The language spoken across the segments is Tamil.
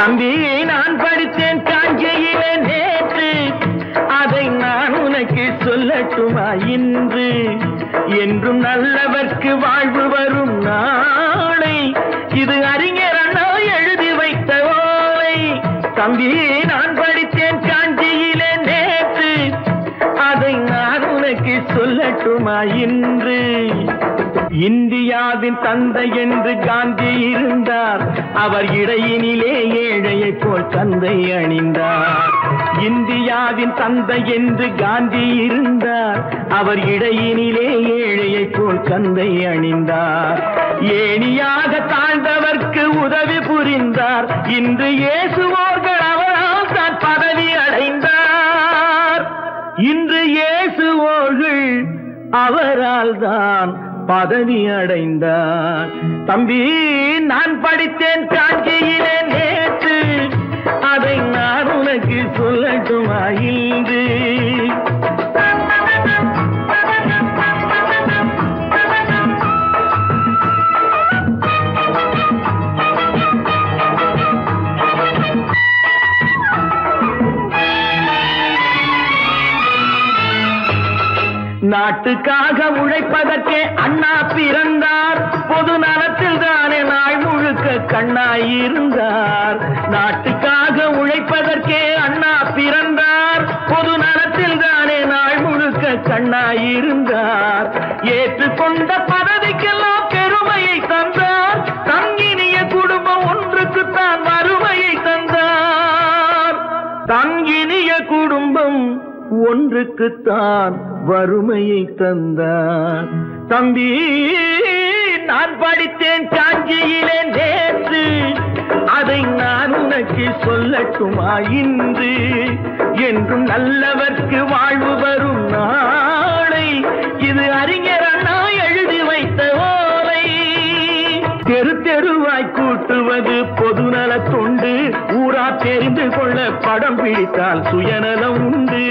தம்பி நான் படித்தேன் காஞ்சியிலே நேற்று, அதை நான் உனக்கு சொல்லட்டுமா இன்று? என்றும் நல்லவர்க்கு வாழ்வு வரும் நாளை, இது அறிஞர் அண்ணா எழுதி வைத்த ஓலை. தம்பி நான் படித்தேன் காஞ்சியிலே நேற்று, அதை நான் உனக்கு சொல்லட்டுமா இன்று? இந்தியாவின் தந்தை என்று காந்தி இருந்தார், அவர் இடையினிலே ஏழையை போல் தந்தை அணிந்தார். இந்தியாவின் தந்தை என்று காந்தி இருந்தார், அவர் இடையினிலே ஏழையை போல் தந்தை அணிந்தார். ஏணியாக தாழ்ந்தவர்க்கு உதவி புரிந்தார், இன்று இயேசுவோர்கள் அவரால் தான் பதவி அடைந்தார். இன்று இயேசுவோர்கள் அவரால் தான் பதவி அடைந்தார். தம்பி நான் படித்தேன் காஞ்சியிலே நேற்று, அதை நான் உனக்கு சொல்லட்டுமா இன்று? நாட்டுக்காக உழைப்பதற்கே அண்ணா பிறந்தார், பொது நலத்தில் தானே நாள் முழுக்க கண்ணாயிருந்தார். நாட்டுக்காக உழைப்பதற்கே அண்ணா பிறந்தார், பொது நலத்தில் தானே நாள் முழுக்க கண்ணாயிருந்தார். ஏற்றுக்கொண்ட பதவிக்கெல்லாம் பெருமையை தந்தார், தங்கினிய குடும்பம் ஒன்றுக்குத்தான் வறுமையை தந்தார். தங்கினிய குடும்பம் ஒன்றுக்குத்தான் வறுமையை தந்தார். தம்பி நான் படித்தேன் காஞ்சியிலே நேற்று, அதை நான் உனக்கு சொல்லட்டுமா இன்று? என்றும் நல்லவர்க்கு வாழ்வு வரும் நாளை, இது அறிஞர் அண்ணா எழுதி வைத்த ஓலை. தெரு தெருவாய் கூட்டுவது பொதுநல தொண்டு, ஊரா தெரிந்து கொள்ள படம் பிடித்தால் சுயநலம் உண்டு.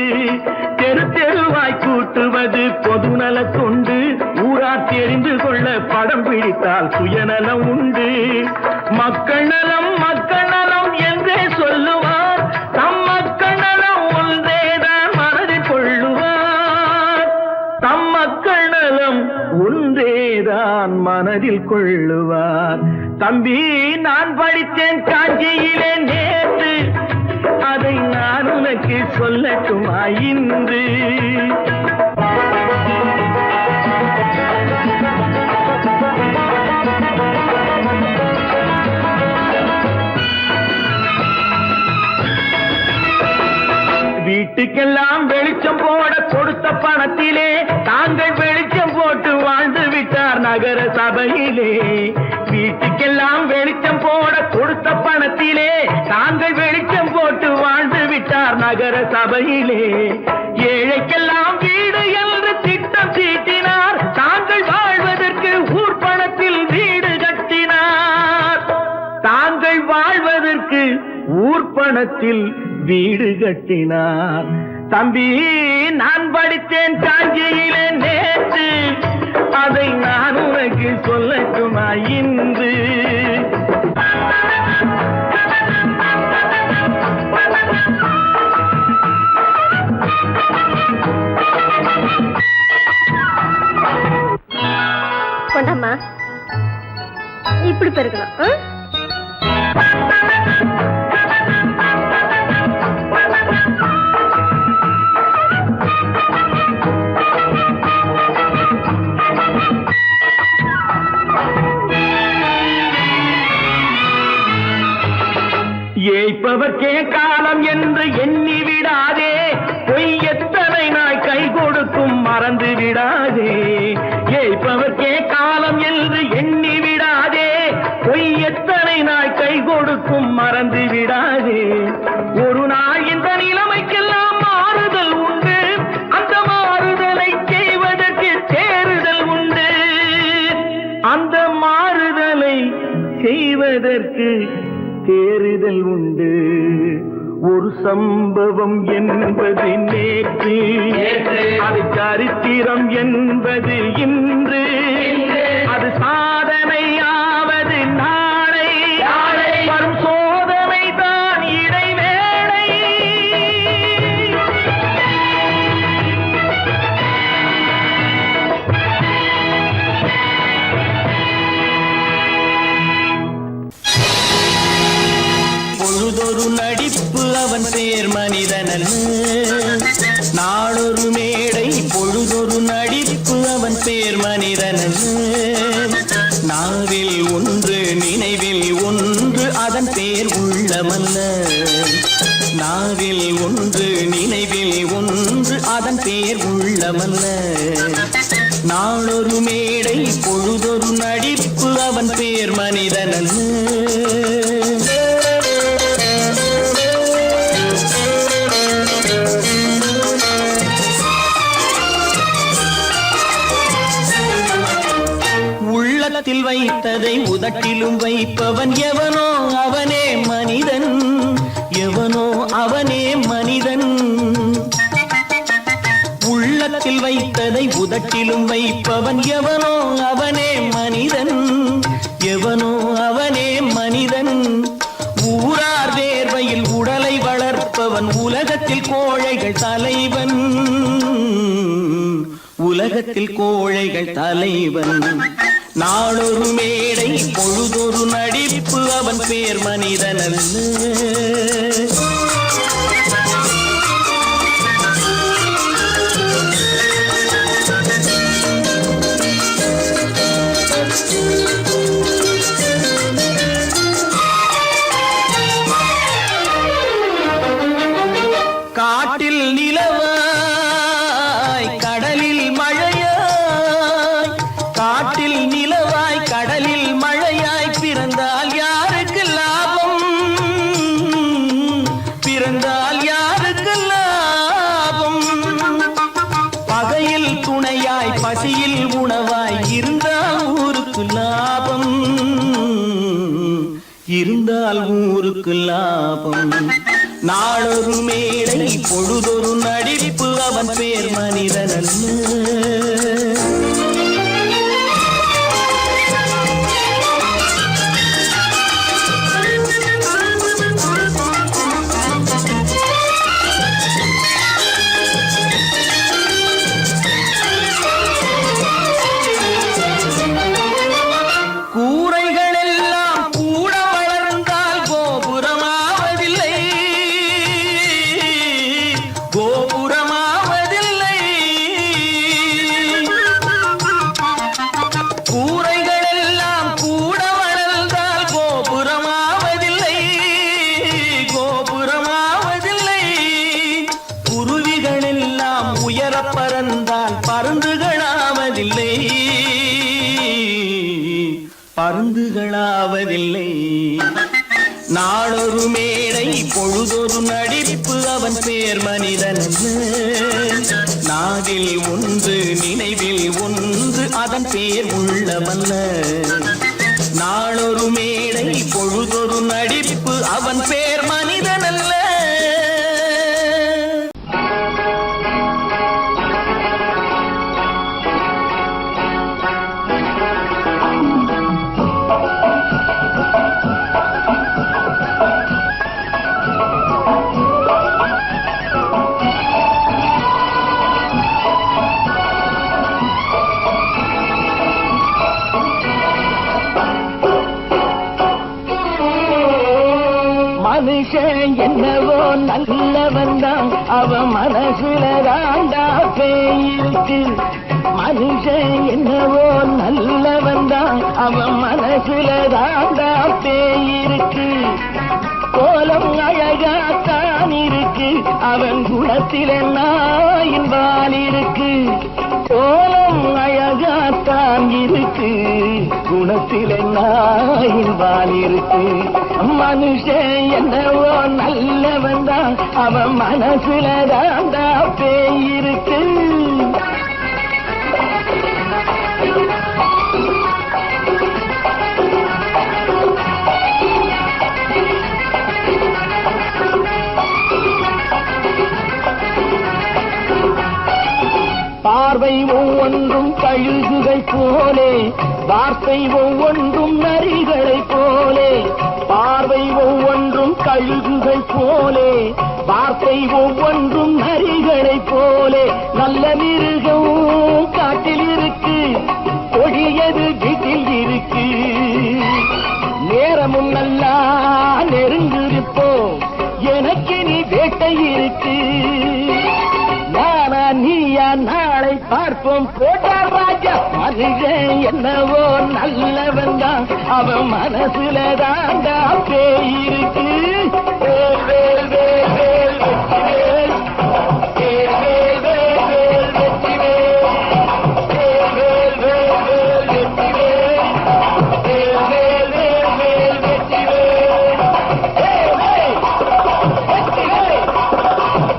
தெரு தெருவாய் கூட்டுவது பொதுநல தொண்டு, ஊரா தெரிந்து கொள்ள படம் பிடித்தால் சுயநலம் உண்டு. மக்கள் நலம் என்றே சொல்லுவார், தம் மக்கள் நலம் ஒன்றேதான் மனதில் கொள்ளுவார். தம் மக்கள் நலம் ஒன்றேதான் மனதில் கொள்ளுவார். தம்பி நான் படித்தேன் காஞ்சியிலே நேற்று, அதை நான் உனக்கு சொல்லட்டுமா இன்று? வீட்டுக்கெல்லாம் வெளிச்சம் போட கொடுத்த பணத்திலே தாங்கள் வெளிச்சம் போட்டு வாழ்ந்து விட்டார் நகர சபையிலே. வீட்டுக்கெல்லாம் வெளிச்சம் போட கொடுத்த பணத்திலே தாங்கள் வெளிச்சம் போட்டு வாழ்ந்து விட்டார் நகர சபையிலே. ஏழைக்கெல்லாம் வீடு என்று திட்டம் தீட்டினார், தாங்கள் வாழ்வதற்கு ஊர் பணத்தில் வீடு கட்டினார். தாங்கள் வாழ்வதற்கு ஊர் பணத்தில் வீடு கட்டினார். தம்பி நான் படித்தேன் காஞ்சியிலே நேற்று, அதை நான் உனக்கு சொல்லட்டுமா இன்று? கொண்டாமா இப்படி பெருக்கணும். ஏய்ப்பவர்க்கே காலம் என்று எண்ணி விடாதே, பொய் எத்தனை நாய் கை கொடுக்கும் மறந்து விடாதே. ஏய்ப்பவர்க்கே காலம் என்று எண்ணி விடாதே, பொய் எத்தனை நாய் கை கொடுக்கும் மறந்து விடாதே. ஒரு நாள் இந்த நிலைமைக்கெல்லாம் மாறுதல் உண்டு, அந்த மாறுதலை செய்வதற்கு தேறுதல் உண்டு. அந்த மாறுதலை செய்வதற்கு தேறுதல் உண்டு. ஒரு சம்பவம் என்பது நேற்று, அது சரித்திரம் என்பது இன்று, அது சாதனையாவது நாளை. வரும் சோதனை பேர் மனிதன் நாவில் ஒன்று நினைவில் ஒன்று அதன் பேர் உள்ளமல்ல நாவில் ஒன்று நினைவில் ஒன்று அதன் பேர் உள்ளமல்ல நாளொரு மேடை பொழுதொரு நடிப்பு அவன் பேர் மனிதன் உள்ளத்தில் வைத்ததை உதட்டிலும் வைப்பவன் எவனோ அவனே மனிதன் எவனோ அவனே மனிதன் உள்ளத்தில் வைத்ததை உதட்டிலும் வைப்பவன் எவனோ அவனே மனிதன் எவனோ அவனே மனிதன் ஊரார் வேர்வையில் உடலை வளர்ப்பவன் உலகத்தில் கோழைகள் தலைவன் உலகத்தில் கோழைகள் தலைவன் நாளொரு மேடை பொழுதொரு நடிப்பு அவன் பேர் மனிதன் காட்டில் நிலவாய் கடலில் மழையாய் காட்டில் நிலவாய் கடலில் மழையாய் பிறந்தால் யாருக்கு லாபம் பிறந்தால் யாருக்கு லாபம் பகையில் துணையாய் பசியில் உணவாய் இருந்தால் ஊருக்கு லாபம் இருந்தால் ஊருக்கு லாபம் நாளொரு மேடை பொழுதொரு நடிப்பு அவன் பேர் மனிதன் பறந்தால் பருந்துகளாவதில்லை பருந்துகளாவதில்லை நாளொரு மேடை பொழுதொரு நடிப்பு அவன் பேர் மனிதன் நாவில் ஒன்று நினைவில் ஒன்று அதன் பேர் உள்ளமல்ல நாளொரு மேடை பொழுதொரு நடிப்பு அவன் பேர் மனிதன் அல்ல மனுஷன் என்னவோ நல்லவன் தான் அவன் மனசுல தாண்டா பேயிருக்கு மனுஷன் என்னவோ நல்லவன் தான் அவன் மனசுல தாண்டா பேயிருக்கு கோலம் அழகாத்தான் இருக்கு அவன் குணத்தில நாயின் வால் இருக்கு கோலம் அழகாத்தான் இருக்கு குணத்தில நாயின் வால் இருக்கு மனுஷன் என்னவோ நல்லவன் தான் அவன் மனசுல தாண்டா பேயிருக்கு பார்வை ஒவ்வொன்றும் கழுகுகள் போலே வார்த்தை ஒவ்வொன்றும் நரிகளை போலே பார்வை ஒவ்வொன்றும் கழுகுகள் போலே வார்த்தை ஒவ்வொன்றும் நரிகளை போலே நல்ல மிருகம் காட்டில் இருக்கு கொடியது வீட்டில் இருக்கு நேரமும் நல்லா நெருங்கிருப்போம் எனக்கு நீ வேட்டை இருக்கு நானா நீயா நாளை பார்ப்போம் போட்டார் ராஜா மனுஷன் என்னவோ நல்லவன் தான், அவன் மனசுல தாண்டா பேயிருக்கு. வேல் வேல் வேல் வேல் வெற்றிவேல், வேல் வேல் வேல் வேல் வெற்றிவேல், வேல் வேல் வேல் வேல் வெற்றிவேல், வேல் வேல் வேல் வேல் வெற்றிவேல், வேல் வேல் வெற்றிவேல்,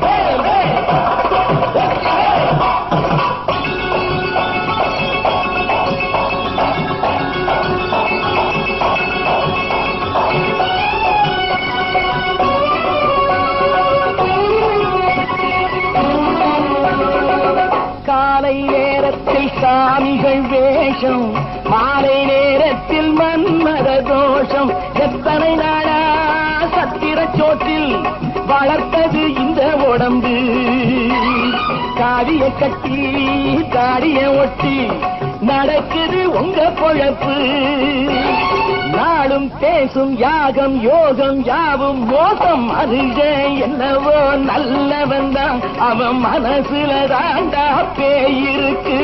வேல் வேல் வெற்றிவேல். காலை நேரத்தில் சாமிகள் வேஷம், மாலை நேரத்தில் மன்மத தோஷம். எத்தனை நாளா சத்திர சோற்றில் வளர்த்தது இந்த உடம்பு. காவிய கட்டி தாடிய ஒட்டி நடக்குது உங்க பொழப்பு. நாளும் பேசும் யாகம் யோகம் யாவும் மோசம். மனுஷன் என்னவோ நல்லவன் தான், அவன் மனசுல தாண்டா பேயிருக்கு.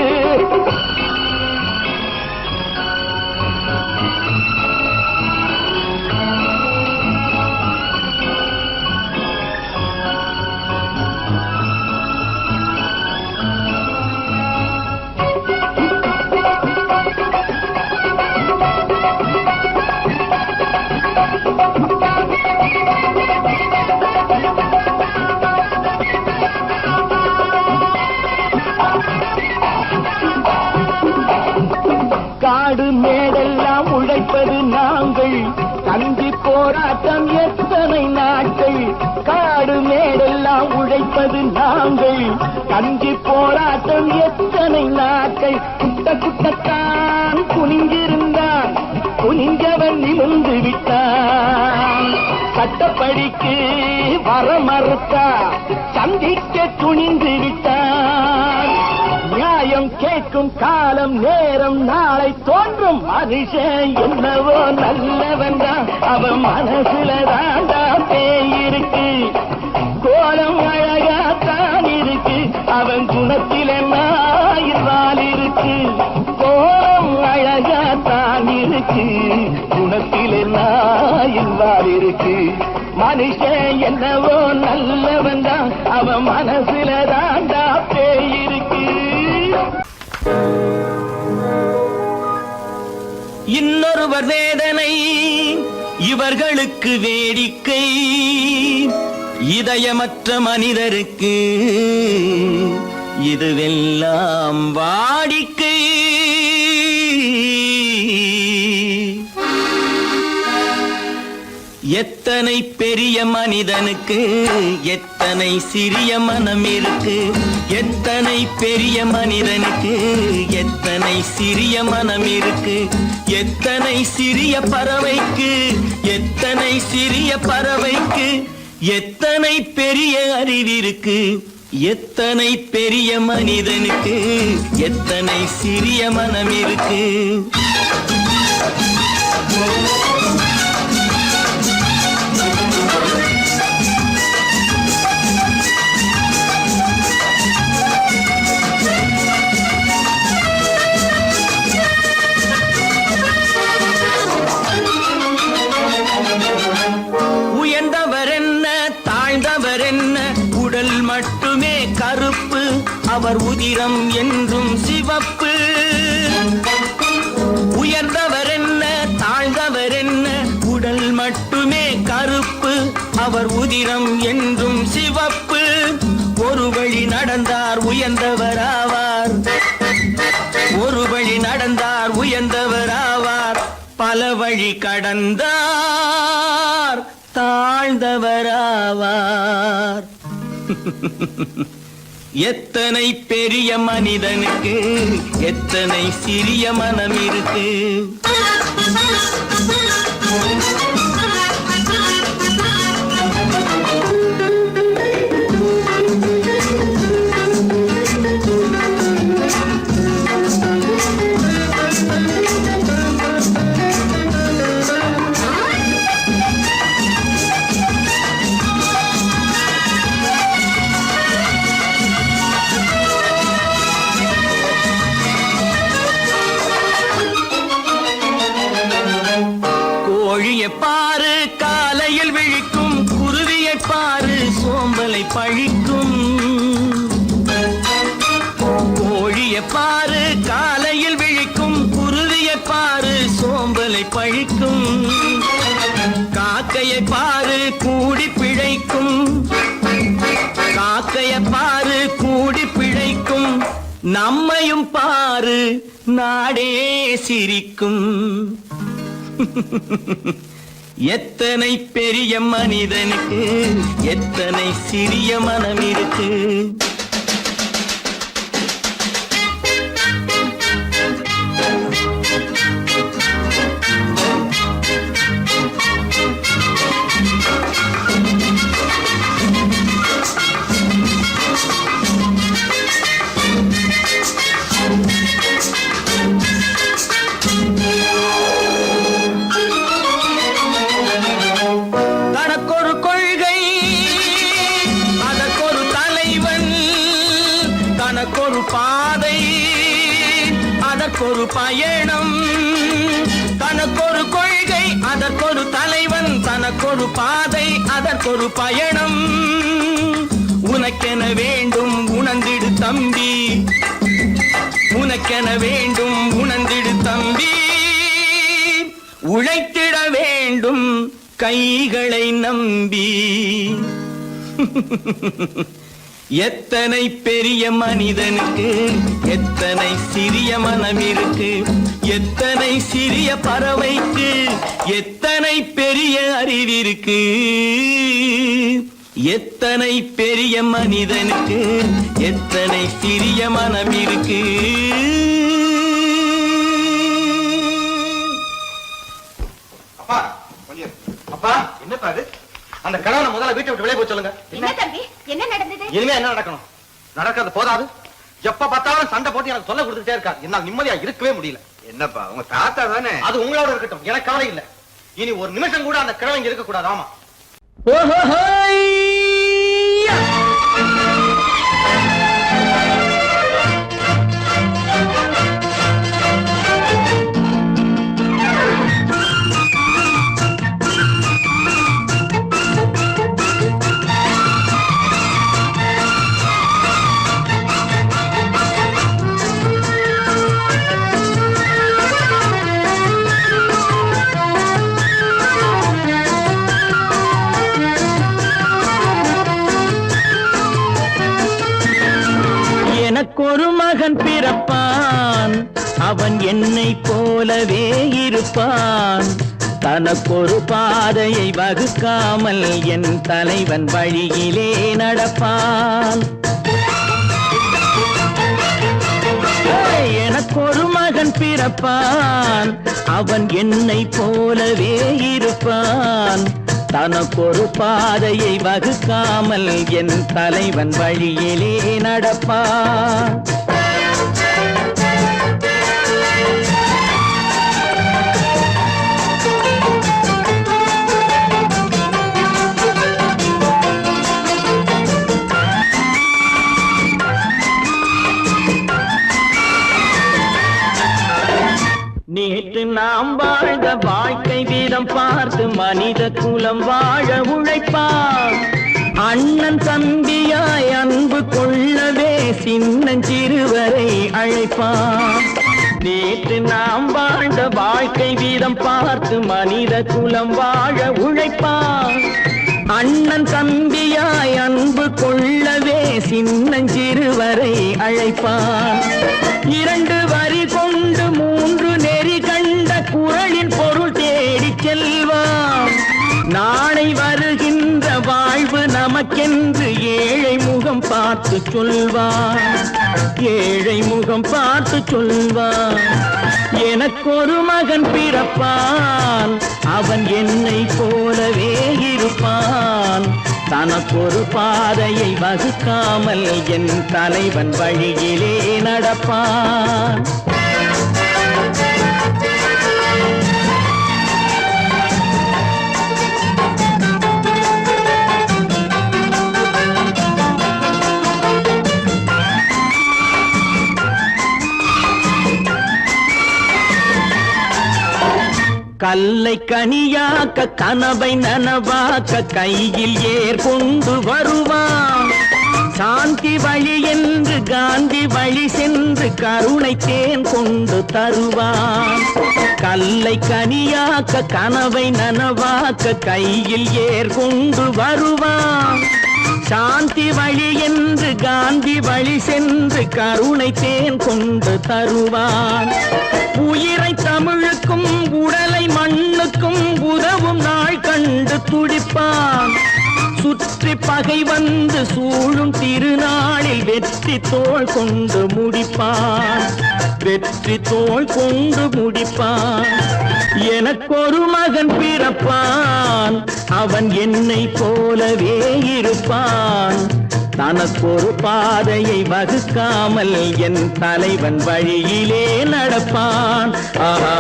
காடு மேடெல்லாம் உழைப்பது நாங்கள், கஞ்சி போராட்டம் எத்தனை நாட்கள். காடு மேடெல்லாம் உழைப்பது நாங்கள், கஞ்சி போராட்டம் எத்தனை நாட்கள். குட்ட குட்டத்தான் குனிஞ்சிருந்தான், குனிஞ்சவன் நிமிர்ந்து விட்டான். சட்டப்படிக்கு வர மறுத்தா, சந்திக்க துணிந்து விட்டான். நியாயம் கேட்கும் காலம் நேரம் நாளை தோன்றும். மனுஷன் என்னவோ நல்லவன் தான், அவன் மனசுல தாண்டா பேயிருக்கு. கோலம் அழகாத்தான் இருக்கு, அவன் குணத்தில் என்னாயிரால் இருக்கு. கோலம் அழகாத்தான் இருக்கு, குணத்தில் என்னாயிரால் இருக்கு. மனுஷன் என்னவோ நல்லவன் தான், அவன் மனசுல தாண்டா பேயிருக்கு. இன்னொருவர் வேதனை இவர்களுக்கு வேடிக்கை, இதயமற்ற மனிதருக்கு இதுவெல்லாம் வாடிக்கை. எத்தனை பெரிய மனிதனுக்கு எத்தனை சிறிய மனம் இருக்கு. எத்தனை பெரிய மனிதனுக்கு எத்தனை சிறிய மனம் இருக்கு. எத்தனை சிறிய பறவைக்கு எத்தனை சிறிய பறவைக்கு எத்தனை பெரிய அறிவிருக்கு. எத்தனை பெரிய மனிதனுக்கு எத்தனை சிறிய மனம் இருக்கு. உயர்ந்தவர் என்ன தாழ்ந்தவர் என்ன, உடல் மட்டுமே கருப்பு, அவர் உதிரம் என்றும் சிவப்பு. உயர்ந்தவர் என்ன தாழ்ந்தவர் என்ன, உடல் மட்டுமே கருப்பு, அவர் உதிரம் என்றும் சிவப்பு. ஒரு வழி நடந்தார் உயர்ந்தவராவார், ஒரு வழி நடந்தார் உயர்ந்தவராவார். பல வழி கடந்தார் தாழ்ந்தவராவார். எத்தனை பெரிய மனிதனுக்கு எத்தனை சிறிய மனம் இருக்கு. பாரு காலையில் விழிக்கும், குருவியை பாரு சோம்பலை பழிக்கும், காக்கையை பாரு கூடி பிழைக்கும், காக்கையை பாரு கூடி பிழைக்கும், நம்மையும் பாரு நாடே சிரிக்கும். எத்தனை பெரிய மனிதனுக்கு எத்தனை சிறிய மனம் இருக்கு. தனக்கொரு கொள்கை அதற்கொரு தலைவன், தனக்கொரு பாதை அதற்கொரு பயணம், தனக்கொரு கொள்கை அதற்கொரு தலைவன், தனக்கொரு பாதை அதற்கொரு பயணம். உனக்கென வேண்டும் உணர்ந்திடு தம்பி, உனக்கென வேண்டும் உணர்ந்திடு தம்பி, உழைத்திட வேண்டும் கைகளை நம்பி. எத்தனை பெரிய மனிதனுக்கு எத்தனை சிறிய மனம் இருக்கு, எத்தனை சிறிய பறவைக்கு எத்தனை பெரிய அறிவிருக்கு. எத்தனை பெரிய மனிதனுக்கு எத்தனை சிறிய மனம் இருக்கு. அப்பா கொஞ்சம். அப்பா என்னப்பா அது? அந்த கணவனை முதல்ல வீட்டை விட்டு வெளியே போய் சொல்லுங்க. என்ன தம்பி, என்ன நடந்தது? இனிமே என்ன நடக்கணும்? நடக்கிறது போதாது, எப்ப பார்த்தாலும் சண்டை போட்டு எனக்கு சொல்ல கொடுத்துட்டே இருக்கா. என்னால் நிம்மதியா இருக்கவே முடியல. என்னப்பா உங்க தாத்தா தானே? அது உங்களோட இருக்கட்டும், எனக்கு கவலை இல்லை. இனி ஒரு நிமிஷம் கூட அந்த கிழவன் இங்க இருக்க கூடாது. ஆமா. எனக்கொரு மகன் பிறப்பான், அவன் என்னை போலவே இருப்பான், தனக்கொரு பாதையை வகுக்காமல் என் தலைவன் வழியிலே நடப்பான். எனக்கொரு மகன் பிறப்பான், அவன் என்னை போலவே இருப்பான், தனக்கொரு பாதையை வகுக்காமல் என் தலைவன் வழியிலே நடப்பான். நேற்று நாம் வாழ்ந்த வாழ்க்கை வீதம் பார்த்து மனித குலம் வாழ உழைப்பான், அண்ணன் தம்பியாய் அன்பு கொள்ளவே சின்னஞ்சிறுவரை அழைப்பான். நேற்று நாம் வாழ்ந்த வாழ்க்கை வீதம் பார்த்து மனித குலம் வாழ உழைப்பான், அண்ணன் தம்பியாய் அன்பு கொள்ளவே சின்னஞ்சிறுவரை அழைப்பான். இரண்டு வரி கொண்டு மூன்று நெறி கண்ட குறளின் பொருள் தேடி செல்வான், நாளை வருகின்ற வாழ்வு நமக்கென்று ஏழை முகம் பார்த்து சொல்வான், ஏழை முகம் பார்த்து சொல்வான். எனக்கொரு மகன் பிறப்பான், அவன் என்னை போலவே இருப்பான், தனக்கொரு பாதையை வகுக்காமல் என் தலைவன் வழியிலே நடப்பான். கல்லை கனியாக்க கனவை நனவாக்க கையில் ஏர் கொண்டு வருவான், சாந்தி வழி என்று காந்தி வழி சென்று கருணை தேன் கொண்டு தருவான். கல்லை கனியாக்க கனவை நனவாக்க கையில் ஏர் கொண்டு வருவான். சாந்தி வழி என்று காந்தி வழி சென்று கருணை தேன் கொண்டு தருவான். உயிரை தமிழுக்கும் உடலை மண்ணுக்கும் உதவும் நாள் கண்டு துடிப்பான். சுற்றி பகை வந்து சூழும் திருநாளில் வெற்றி தோள் கொண்டு முடிப்பான். வெற்றி தோள் கொண்டு முடிப்பான். எனக்கொரு மகன் பிறப்பான், அவன் என்னை போலவே இருப்பான். தனக்கொரு பாதையை வகுக்காமல் என் தலைவன் வழியிலே நடப்பான். ஆஹா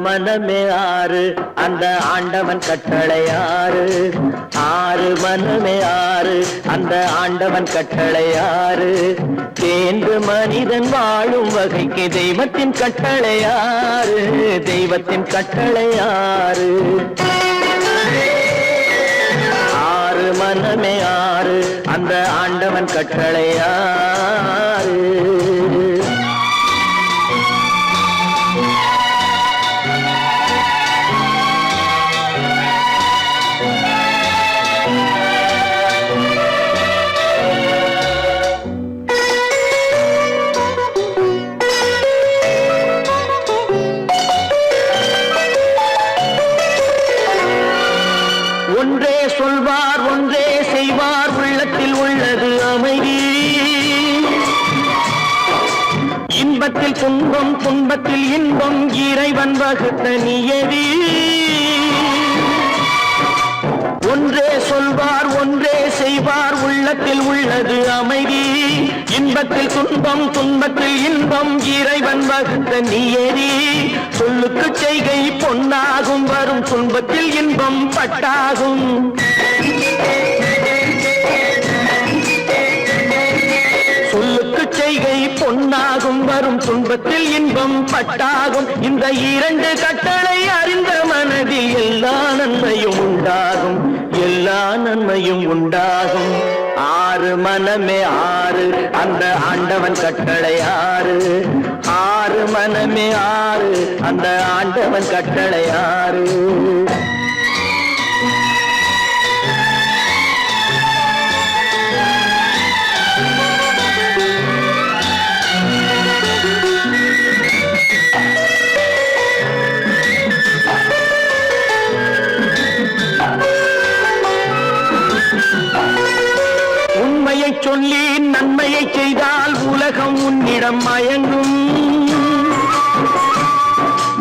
மனமே ஆறு அந்த ஆண்டவன் கட்டளை ஆறு. ஆறு மனமே ஆறு அந்த ஆண்டவன் கட்டளை ஆறு. தேர்ந்து மனிதன் வாழும் வகைக்கு தெய்வத்தின் கட்டளை ஆறு. தெய்வத்தின் கட்டளை ஆறு. ஆறு மனமே ஆறு அந்த ஆண்டவன் கட்டளை ஆறு. ஒன்றே சொல்வார் ஒன்றே செய்வார், உள்ளத்தில் உள்ளது அமைதி. இன்பத்தில் துன்பம் துன்பத்தில் இன்பம் இறைவன் வகுத்த நியதி. ஒன்றே சொல்வார் ஒன்றே செய்வார், உள்ளத்தில் உள்ளது அமைதி. இன்பத்தில் துன்பம் துன்பத்தில் இன்பம் இறைவன் வகுத்த நியதி. சொல்லுக்கு செய்கை பொன்னாகும், வரும் துன்பத்தில் இன்பம் பட்டாகும். சொல்லுக்கு செய்கை பொன்னாகும், வரும் துன்பத்தில் இன்பம் பட்டாகும். இந்த இரண்டு கட்டளை அறிந்த மனதில் எல்லா நன்மையும் உண்டாகும். எல்லா நன்மையும் உண்டாகும். ஆறு மனமே ஆறு அந்த ஆண்டவன் கட்டளை ஆறு. ஆறு மனமே ஆறு அந்த ஆண்டவன் கட்டளை ஆறு. உண்மையை சொல்லி நன்மையை செய்தால் உலகம் உன்னிடம் மயங்கும்.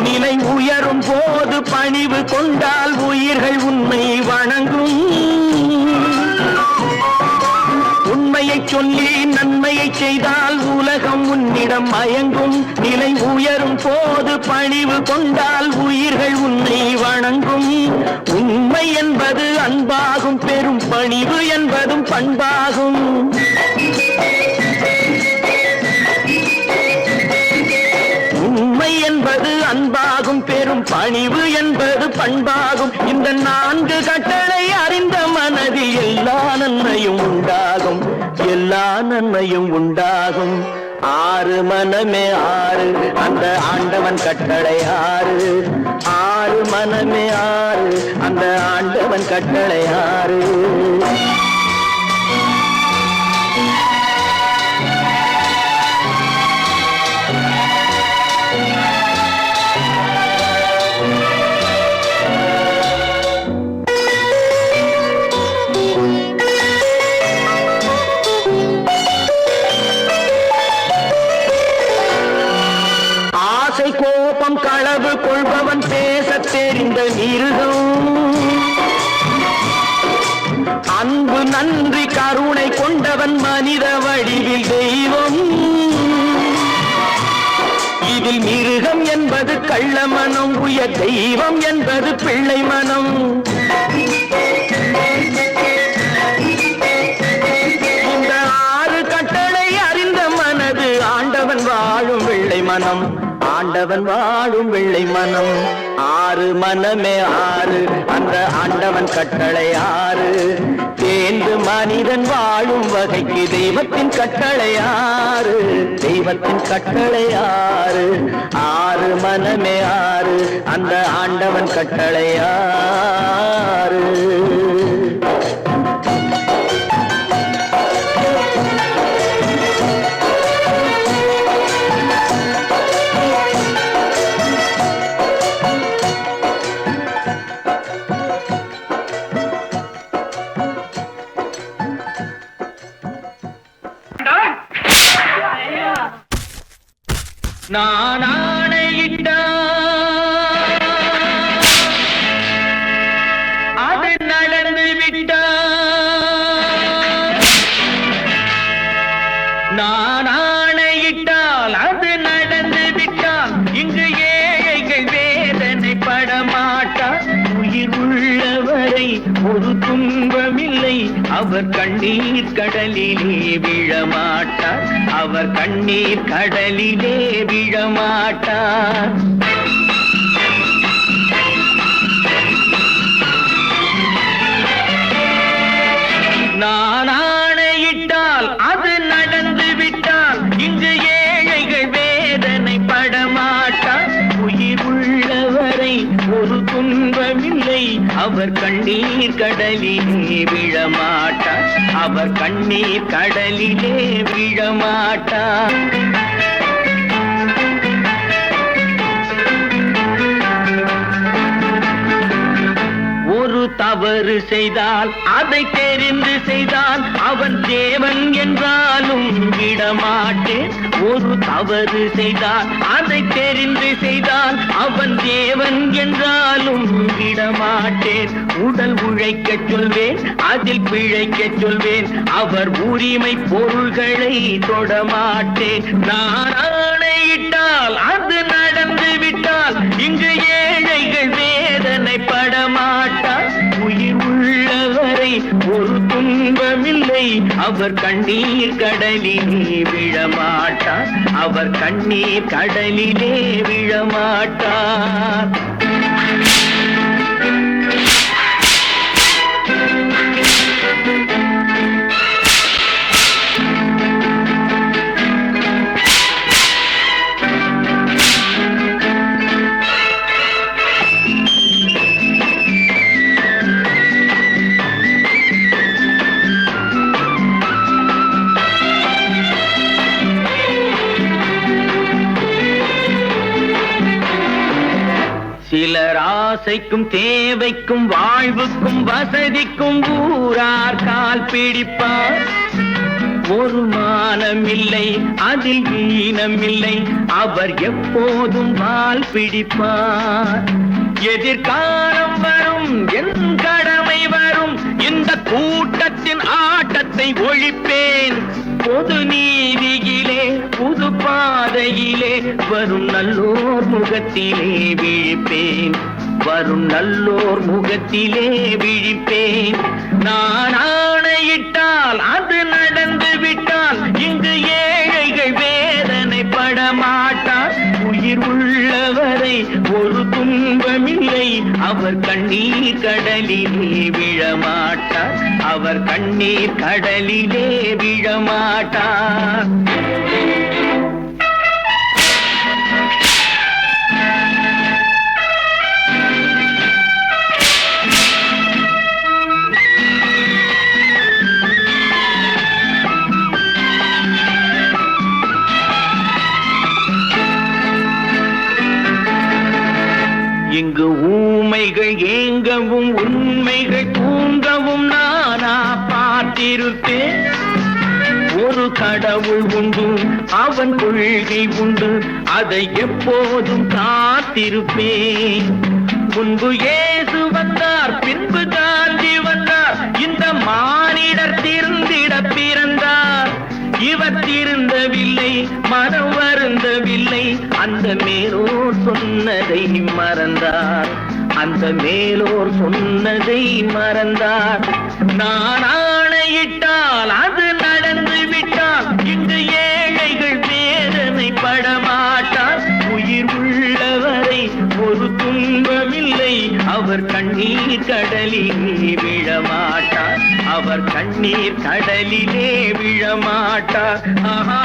நிலை உயரும் போது பணிவு கொண்டால் உயிர்கள் உன்னை வணங்கும். உண்மையை சொல்லி நன்மையை செய்தால் உலகம் உன்னிடம் மயங்கும். நிலை உயரும் போது பணிவு கொண்டால் உயிர்கள் உன்னை வணங்கும். உண்மை என்பது அன்பாகும், பெரும் பணிவு என்பதும் பண்பாகும். உண்மை என்பது அன்பாகும், பெரும் பணிவு என்பது பண்பாகும். இந்த நான்கு கட்டளை அறிந்த மனதில் எல்லா நன்மையும் உண்டாகும். எல்லா நன்மையும் உண்டாகும். ஆறு மனமே ஆறு அந்த ஆண்டவன் கட்டளை ஆறு. ஆறு மனமே ஆறு அந்த ஆண்டவன் கட்டளை ஆறு. கோபம் களவு கொள்பவன் பேச தெரிந்த மிருகம். நன்றி கருணை கொண்டவன் மனித வடிவில் தெய்வம். இதில் மிருகம் என்பது கள்ள மனம், உயர் தெய்வம் என்பது பிள்ளை மனம். இந்த 6 கட்டளை அறிந்த மனது ஆண்டவன் வாழும் வெள்ளை மனம், ஆண்டவன் வாழும் வெள்ளை மனம். 6 மனமே 6, அந்த ஆண்டவன் கட்டளை 6. தேர்ந்து மனிதன் வாழும் வகைக்கு தெய்வத்தின் கட்டளை 6, தெய்வத்தின் கட்டளை 6. 6 மனமே 6, அந்த ஆண்டவன் கட்டளை 6. நான் ஆணையிட்டால் அது நடந்து விட்டால், நான் ஆணையிட்டால் அது நடந்து விட்டால், இங்கு ஏழைகள் வேதனைப்பட மாட்டார். உயிர் உள்ளவரை ஒரு துன்பமில்லை, அவர் கண்ணீர் கடலிலே விழமாட்டார், அவர் கண்ணீர் கடலிலே விழமாட்டார். நான் ஆணையிட்டால் அது நடந்து விட்டால், இங்கு ஏழைகள் வேதனைப்பட மாட்டார். உயிர் உள்ளவரை ஒரு துன்பமில்லை, அவர் கண்ணீர் கடலிலே விழமாட்டார், அவர் கண்ணீர் கடலிலே விழமாட்டார். ஒரு தவறு செய்தால் அதை தெரிந்து செய்தால் அவன் தேவன் என்றாலும் விடமாட்டேன். ஒரு தவறு செய்தால் அதை தெரிந்து செய்தால் அவன் தேவன் என்றாலும் விடமாட்டேன். உடல் உழைக்கச் சொல்வேன், அதில் பிழைக்கச் சொல்வேன், அவர் உரிமை பொருள்களை தொடமாட்டேன். நான் ஆணையிட்டால் அது நடந்து விட்டால், இங்கு ஏழைகள் வேதனைப்பட மாட்டார். உயிர் உள்ளவரை ஒரு துன்பமில்லை, அவர் கண்ணீர் கடலிலே விழமாட்டார், அவர் கண்ணீர் கடலிலே விழமாட்டார். சிலர் ஆசைக்கும் தேவைக்கும் வாழ்வுக்கும் வசதிக்கும் ஊரார் கால் பிடிப்பார். ஒரு மானமில்லை, அதில் ஈனமில்லை, அவர் எப்போதும் வால் பிடிப்பார். எதிர்காலம் வரும், என் கடமை வரும், இந்த கூட்டத்தின் ஆட்டத்தை ஒழிப்பேன். பொது நீதியிலே புது பாதையிலே வரும் நல்லோர் முகத்திலே விழிப்பேன், வரும் நல்லோர் முகத்திலே விழிப்பேன். நான் ஆணையிட்டால் அது நடந்து விட்டால், இங்கு ஏழைகள் வேதனைப்பட மாட்டார். உயிர் உள்ளவரை ஒரு துன்பமில்லை, அவர் கண்ணீர் கடலிலே விழமாட்டார், அவர் கண்ணீர் கடலிலே விழமாட்டார். இங்கு ஊமைகள் ஏங்கவும் உண்மைகள் தூங்கவும் நானா பார்த்திருப்பேன். ஒரு கடவுள் உண்டு, அவன் கொள்கை உண்டு, அதை எப்போதும் காத்திருப்பேன். முன்பு இயேசு வந்தார், பின்பு காந்தி வந்தார், இந்த மானிடர் திருந்திட பிறந்தார். இவர் திருந்தவில்லை, மனம் வருந்தவில்லை, அந்த மேலோர் சொன்னதை மறந்தார், அந்த மேலோர் சொன்னதை மறந்தார். நான் ஆணையிட்டால் அது நடந்து விட்டால் இங்கு ஏழைகள் வேதனை படமாட்டார். உயிர் உள்ளவரை ஒரு துன்பமில்லை, அவர் கண்ணீர் கடலிலே விழமாட்டார், அவர் கண்ணீர் கடலிலே விழமாட்டார். ஆஹா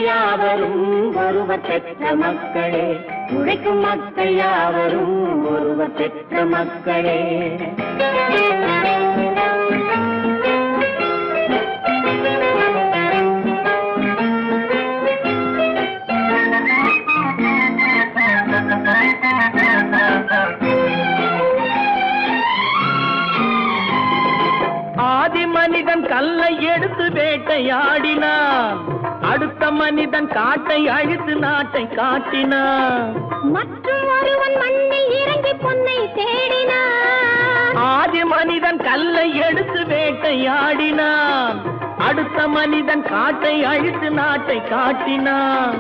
யாவரும் ஒருவர் பெற்ற மக்களே, உழைக்கும் மக்கள் யாவரும் ஒருவர் பெற்ற மக்களே. ஆதி மனிதன் கல்லை எடுத்து வேட்டையாடினான், அடுத்த மனிதன் காட்டை அழித்து நாட்டை காட்டினான். மற்றும் ஒருவன் மண்ணில் இறங்கி பொன்னை தேடினான். ஆதி மனிதன் கல்லை எடுத்து வேட்டையாடினான், அடுத்த மனிதன் காட்டை அழித்து நாட்டை காட்டினான்.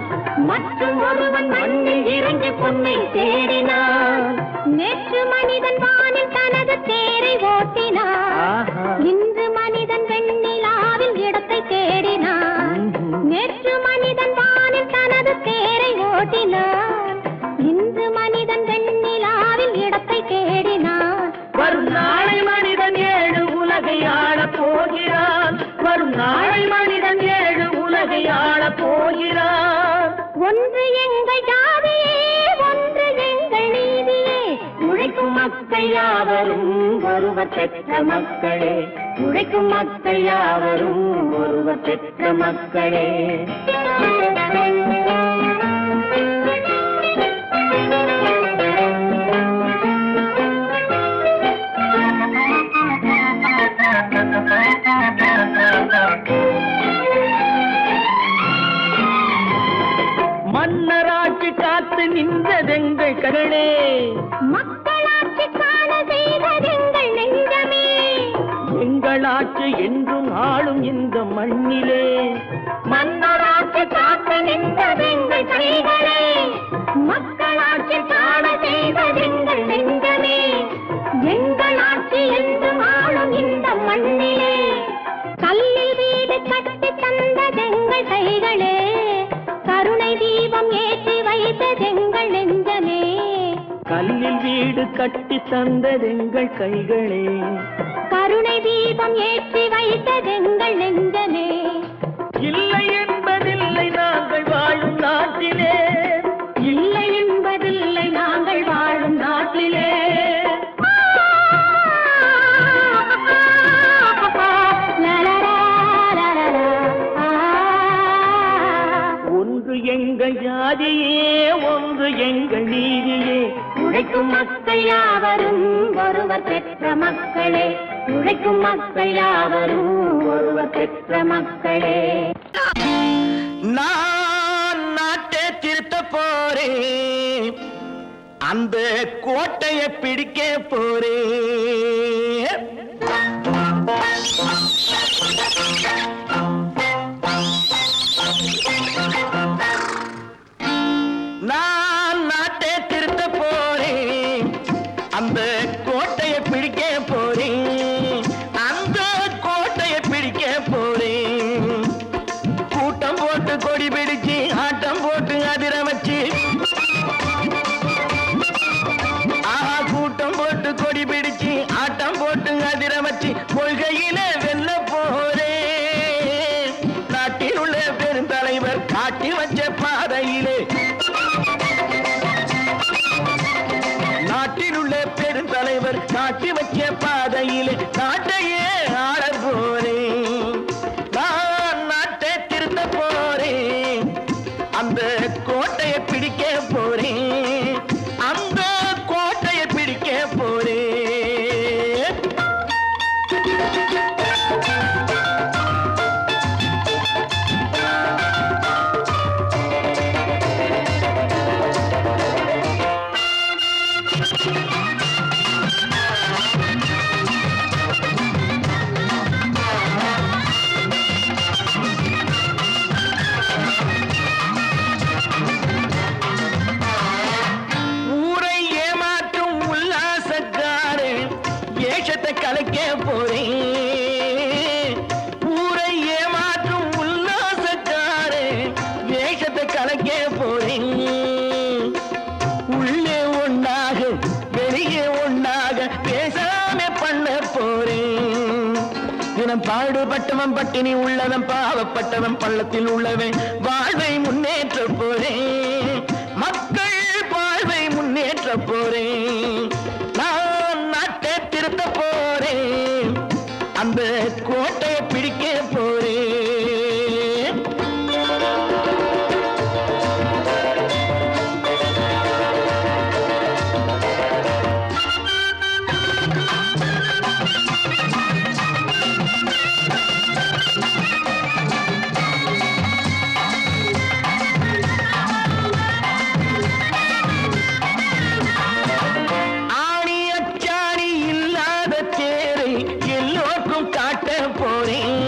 மற்றும் ஒருவன் மண்ணில் இறங்கி பொன்னை தேடினான். நேற்று மனிதன் வானில் தனது தேரை ஓட்டினான், இன்று மனிதன் வெண்ணிலாவில் இடத்தை தேடினான். நேற்று மனிதன் வானில் தனது தேரை ஓட்டினான், இன்று மனிதன் வெண்ணிலாவில் இடத்தை தேடினான். வரும் நாளை மனிதன் ஏழு உலகை ஆளப் போகிறான், வரும் நாளை மனிதன் ஏழு உலகை ஆளப் போகிறான். ஒன்று எங்கள் ஜாதியே, ஒன்று எங்கள் நீதியே, உழைக்கும் மக்கள் யாவரும் ஒருவர் பெற்ற மக்களே, உழைக்கும் மக்கள் யாவரும் ஒருவர் பெற்ற மக்களே. மன்னராட்சி காத்து நின்றதெங்கள் கரணே, மக்களாட்சி காண செய்ததெங்கள் நெஞ்சமே, எங்களாட்சி என்றும் ஆளும் இந்த மண்ணிலே. மன்னராட்சி காத்து நின்றதெங்கள் கைகளே, மக்களாட்சி காண செய்ததெங்கள் நெஞ்சமே, எங்களாட்சி என்றும் ஆளும் இந்த மண்ணிலே. கல்லில் வீடு கட்டி தந்ததெங்கள் கைகளே, கருணை தீபம் ஏற்றி வைத்ததெங்கள் நெஞ்சமே. கல்லில் வீடு கட்டி தந்ததெங்கள் கைகளே, கருணை தீபம் ஏற்றி வைத்ததெங்கள் நெஞ்சமே. இல்லை என்பதில்லை நாங்கள் வாழும் நாட்டிலே, இல்லை என்பதில்லை நாங்கள் வாழும் நாட்டிலே. ஒன்று எங்கள் ஜாதியே, ஒன்று எங்கள் நீதியே, உழைக்கும் மக்கள் யாவரும் ஒருவர் பெற்ற மக்களே, உழைக்கும் மக்கள் யாவரும் ஒருவர் பெற்ற மக்களே. நான் நாட்டை திருத்த போறேன், அந்த கோட்டையை பிடிக்க போறேன். நான் நாட்டை திருத்த போறேன், அந்த கோட்டையை பிடிக்க போறேன், அந்த கோட்டையை பிடிக்க போறேன். கூட்டம் போட்டு கொடி பிடிச்சு ஆட்டம் போட்டு அதிர வச்சு, கூட்டம் போட்டு கொடி பிடிச்சு ஆட்டம் போட்டு அதிர வச்சு கொள்கையில வெல்ல போறேன். நாட்டில் உள்ள பெருந்தலைவர் காட்டி வச்ச பாதையிலே, நாட்டில் உள்ள பெருந்தலைவர் காட்டி வச்ச பாதையிலே நாட்டையே ஆள போறேன். நான் நாட்டை திருத்த போறேன், அந்த கோட்டையை பிடிக்க போறேன், அந்த கோட்டையை கலைக்க போறேன். ஊரை ஏமாற்றும் உல்லாசக்காரே வேஷத்தை கலைக்க போறேன். உள்ளே ஒண்ணாக வெளியே ஒண்ணாக பேசாம பண்ண போறேன். தினம் பாடுபட்டவன் பட்டினி உள்ளவன் பாவப்பட்டவன் பள்ளத்தில் உள்ளவன் வாழ்வை முன்னேற்ற போறேன். மக்கள் வாழ்வை முன்னேற்ற போறேன். நான் நாட்டை திருத்த போறேன். அந்த கோட்டையை பிடிக்க போறேன். ஆணி அச்சாணி இல்லாத தேரை எல்லோருக்கும் காட்ட போறேன்.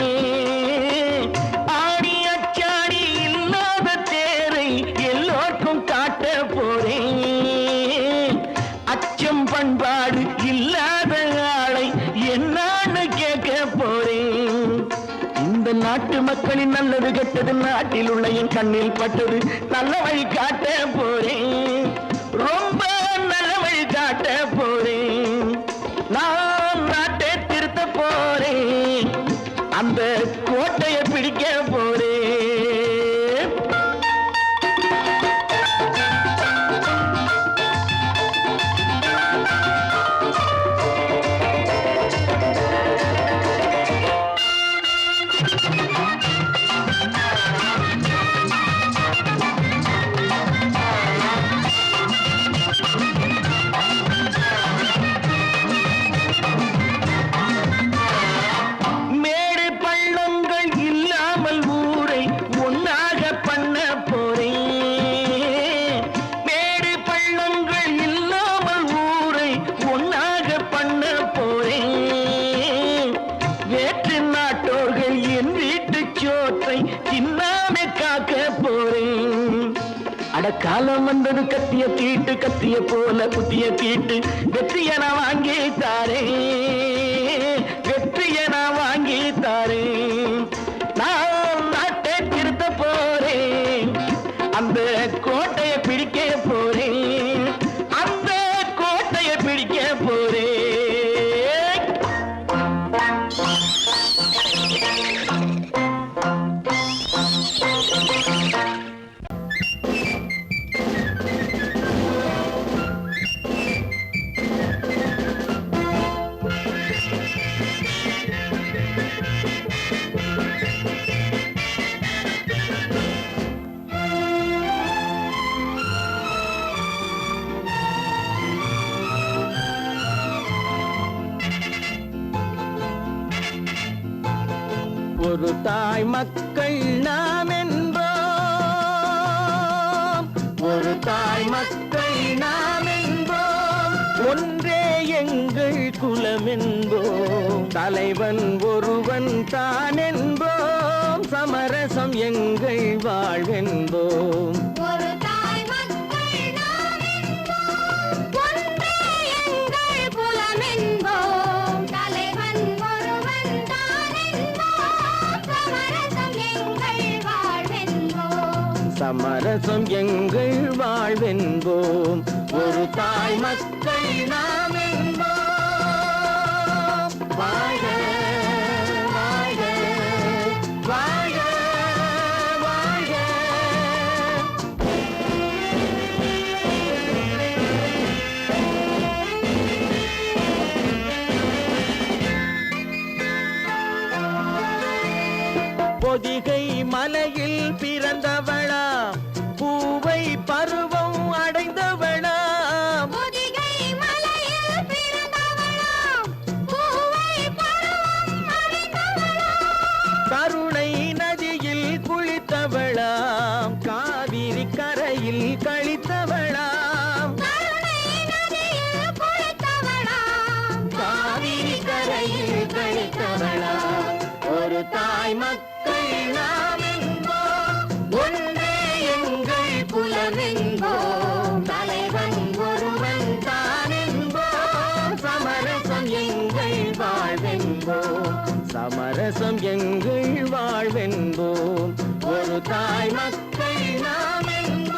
ஆணி அச்சாணி இல்லாத தேரை எல்லோருக்கும் காட்ட போறேன். அச்சம் பண்பாடு இல்லாத ஆளை என்னான்னு கேட்க போறேன். இந்த நாட்டு மக்களின் நல்லது கெட்டது நாட்டில் உள்ள என் கண்ணில் பட்டது நல்ல வழி காட்ட போறேன். ரொம்ப நல்ல வழி காட்ட போறேன். நான் நாட்டை திருத்த போறேன். அந்த கோட்டையை பிடிக்க போறேன். மேடு பள்ளங்கள் இல்லாமல் ஊரை ஒன்னாக பண்ண போறேன். மேடு பள்ளங்கள் இல்லாமல் ஊரை ஒன்னாக பண்ண போறேன். வேற்று நாட்டோர்கள் என் வீட்டு சோற்றை தின்னாம காக்க போறேன். அடக்காலம் வந்தது கத்திய தீட்டு கத்திய போல குத்திய தீட்டு வெற்றிய நான் வாங்கி தாரேன். வெற்றிய நான் வாங்கி தாரேன். நான் நாட்டை திருத்த போறேன். அந்த கோட்டையை பிடிக்க போறேன். அந்த கோட்டையை பிடிக்க போறேன். ஒரு தாய் மக்கள் நாம் என்போம். ஒரு தாய் மக்கள் நாம் என்போம். ஒன்றே எங்கள் குலம் என்போம். தலைவன் ஒருவன் தான் என்போம். சமரசம் எங்கள் வாழ்வென்போம். ஒரு தாய் மக்கள் நாம் என்போம். ஒன்றே எங்கள் குலம் என்போம். தலைவன் ஒருவன் தான் என்போம். சமரசம் எங்கள் வாழ்வென்போம். சமரசம் எங்கள் வாழ்வென்போம். ஒரு தாய் மக்கள் நாம் என்போம். வாழ்க வாழ்க வாழ்க வாழ்க. பொதிகை மலையில் பிறந்தவளா பூவை பருவம் அடைந்தவளா. பொதிகை மலையில் பிறந்தவளாம் பூவை பருவம் தாய் மக்கள் நாம் என்போம்.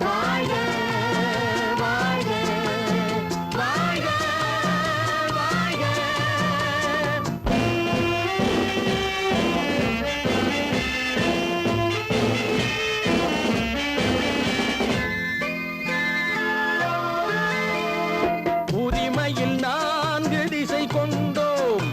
வாழ வாழ வாழ வாழ. உரிமையில் 4 திசை கொண்டோம்,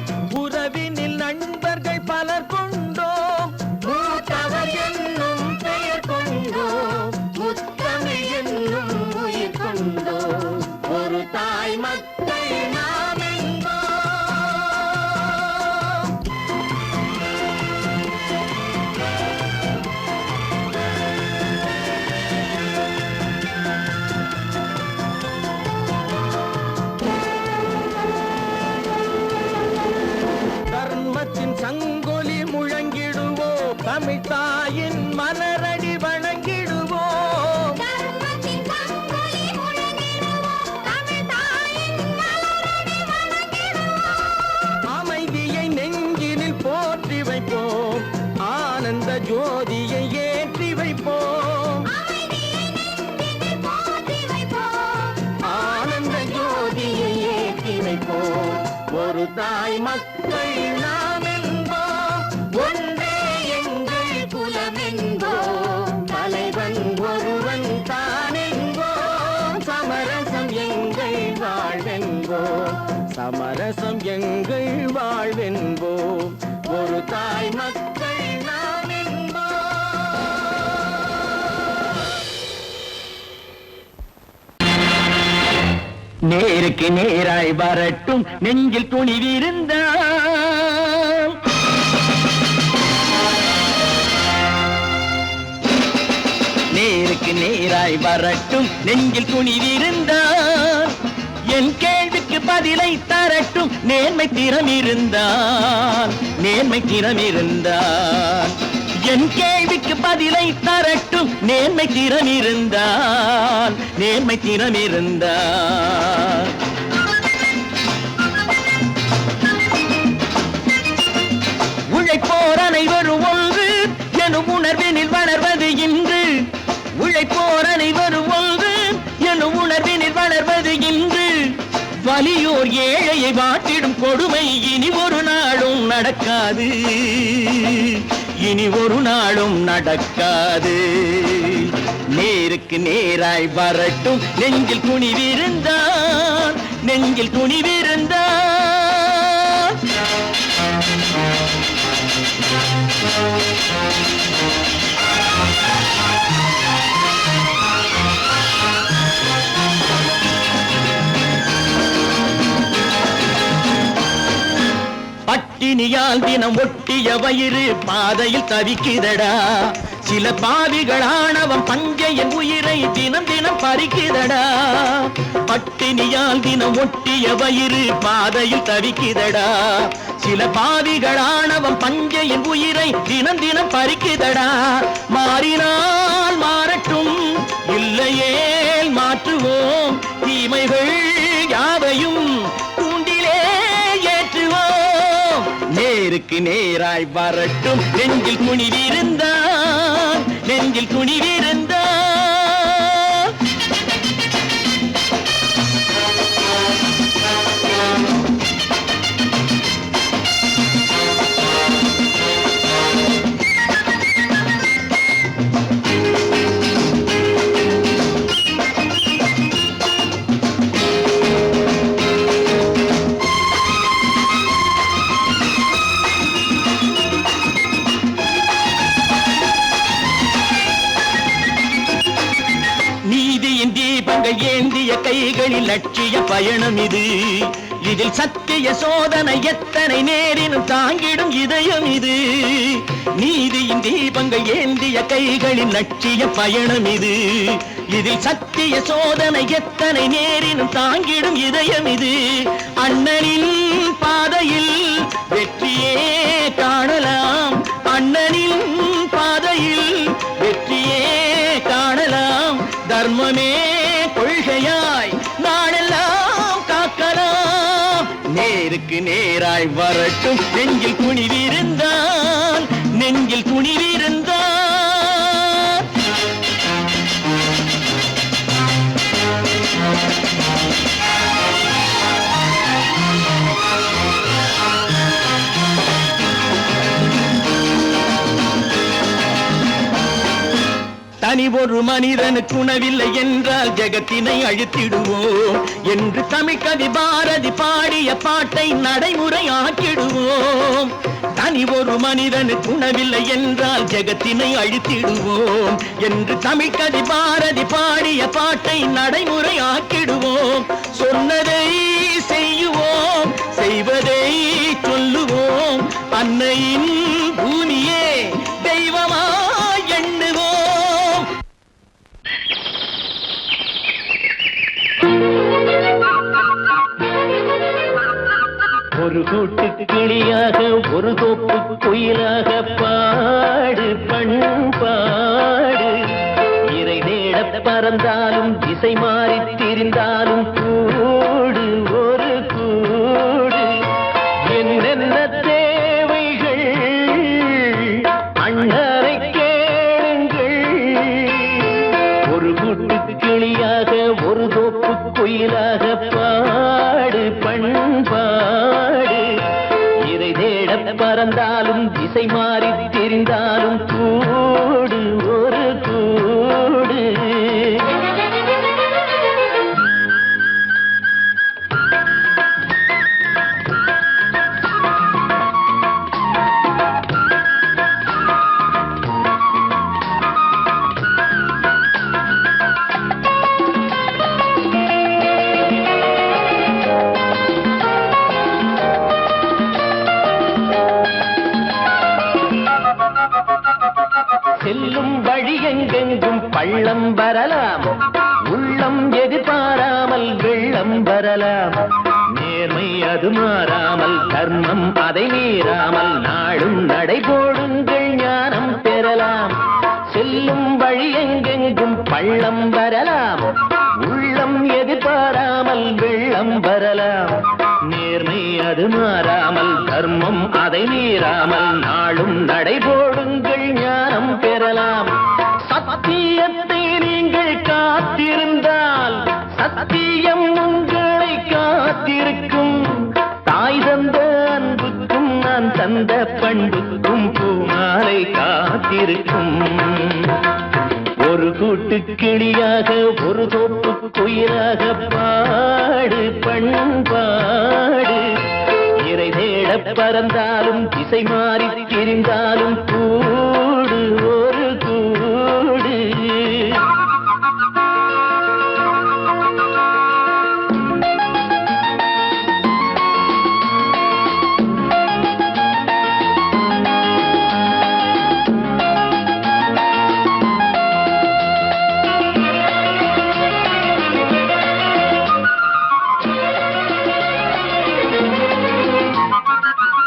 உறவினில் நண்பர்கள் பலர் கொண்டோம், மூத்தவர் என்னும் பெயர் கொண்டோம், முத்தமிழ் என்னும் உயிர் கொண்டோம். ஒரு தாய் மக்கள் நாம் என்போம். தர்மத்தின் சங்கொலி முழங்கிடுவோம், தமிழ் தாயின் மலரடி வணங்கிடுவோம். தர்மத்தின் சங்கொலி முழங்கிடுவோம், தமிழ் தாயின் மலரடி வணங்கிடுவோம். அமைதியை நெஞ்சினில் போற்றி வைப்போம், ஆனந்த ஜோதியை ஏற்றி வைப்போம். அமைதியை நெஞ்சினில் போற்றி வைப்போம், ஆனந்த ஜோதியை ஏற்றி வைப்போம். ஒரு தாய் மக்கள் நாம் என்போம், ஒன்றே எங்கள் குலம் என்போம். தலைவன் ஒருவன் தான் என்போம், சமரசம் எங்கள் வாழ்வென்போம். சமரசம் எங்கள் வாழ்வென்போம். ஒரு தாய் மக்கள் நாம் என்போம். நேருக்கு நேராய் வரட்டும் நெஞ்சில் துணிவிருந்தால், நேருக்கு நேராய் வரட்டும் நெஞ்சில் துணிவிருந்தால், என் கேள்விக்கு பதிலை தரட்டும் நேர்மை திறம் இருந்தால், நேர்மை திறம் இருந்தால். என் கேள்விக்கு பதிலை தரட்டும் நேர்மை திறம் இருந்தால், நேர்மை திறம் இருந்தால். உழைப்போர் அனைவரும் ஒன்று எனும் உணர்வினில் வளர்வது இன்று, உழைப்போர் அனைவரும் ஒன்று எனும் உணர்வினில் வளர்வது இன்று. வலியோர் ஏழையை வாட்டிடும் கொடுமை இனி ஒரு நாளும் நடக்காது, இனி ஒரு நாளும் நடக்காது. நேருக்கு நேராய் வரட்டும் நெஞ்சில் துணிவிருந்தால், நெஞ்சில் துணிவிருந்தால். பட்டினியால் தினம் ஒட்டிய வயிறு பாதையில் தவிக்குதடா, சில பாவிகள் ஆணவம் பஞ்சையின் உயிரை தினம் தினம் பறிக்குதடா. பட்டினியால் தினம் ஒட்டிய வயிறு பாதையில் தவிக்குதடா, சில பாவிகள் ஆணவம் பஞ்சையின் உயிரை தினம் தினம் பறிக்குதடா. மாறினால் மாறட்டும், இல்லையேல் மாற்றுவோம், தீமைகள் யாவையும் கூண்டிலே ஏற்றுவோம். நேருக்கு நேராய் வரட்டும் நெஞ்சில் துணிவிருந்தால், நெஞ்சில் துணிவிருந்தால். நீதியின் தீபங்கள் ஏந்திய கைகளில் லட்சிய பயணம் இது, இதில் சத்திய சோதனை எத்தனை நேரினும் தாங்கிடும் இதயம் இது. நீதியின் தீபங்கள் ஏந்திய கைகளில் லட்சிய பயணம் இது, இதில் சத்திய சோதனை எத்தனை நேரினும் தாங்கிடும் இதயம் இது. அண்ணனின் பாதையில் வெற்றியே காணலாம், அண்ணனின் பாதையில் வெற்றியே காணலாம். தர்மமே கொள்கையாய் நாடெல்லாம் காக்கலாம். நேருக்கு நேராய் வரட்டும் நெஞ்சில் துணிவிருந்தால், நெஞ்சில் துணிவிருந்தார். தனி ஒரு மனிதனுக்கு உணவில்லை என்றால் ஜெகத்தினை அழித்திடுவோம் என்று தமிழ்கவி பாரதி பாடிய பாட்டை நடைமுறையாக்கிடுவோம். தனி ஒரு மனிதனுக்கு உணவில்லை என்றால் ஜெகத்தினை அழித்திடுவோம் என்று தமிழ்கவி பாரதி பாடிய பாட்டை நடைமுறையாக்கிடுவோம். சொன்னதை செய்யுவோம், செய்வதை சொல்லுவோம். அன்னையின் பூமியே தெய்வமா எண்ணுவோம். ஒரு கூட்டு கிளியாக ஒரு தோப்பு குயிலாக பாடு பண்பாடு. இறை தேட பறந்தாலும் திசை மாறி திரிந்தாலும் கூடு ஒரு கூடு. என்னென்ன தேவைகள் அண்ணரை கேளுங்கள். ஒரு கூட்டு கிளியாக ஒரு தோப்பு குயிலாக பாடு பண்பாடு. இறை தேட பறந்தாலும் திசை மாறி திரிந்தாலும் கூடு ஒரு கூடு. செல்லும் வழி எங்கெங்கும் பள்ளம் வரலாம், உள்ளம் எதிர்பாராமல் வெள்ளம் வரலாம். நேர்மை அது மாறாமல், தர்மம் அதை மீறாமல், நாளும் நடைபோடுங்கள் ஞானம் பெறலாம். செல்லும் வழி எங்கெங்கும் பள்ளம் வரலாம், உள்ளம் எதிர்பாராமல் வெள்ளம் வரலாம். நேர்மை அது மாறாமல், தர்மம் அதை மீறாமல், நாளும் நடைபோடுங்கள் ஞானம் பெறலாம். சத்தியத்தை நீங்கள் காத்திருந்தால் சத்தியம் உங்களை காத்திருக்கும். தாய் தந்த அன்புக்கும் நான் தந்த பண்புக்கும் பூமாலை காத்திருக்கும். ஒரு கூட்டு கிளியாக ஒரு தோப்பு குயிலாக பாடு பண்பாடு. இறை தேட பறந்தாலும் திசை மாறி திரிந்தாலும் கூடு ஒரு கூடு.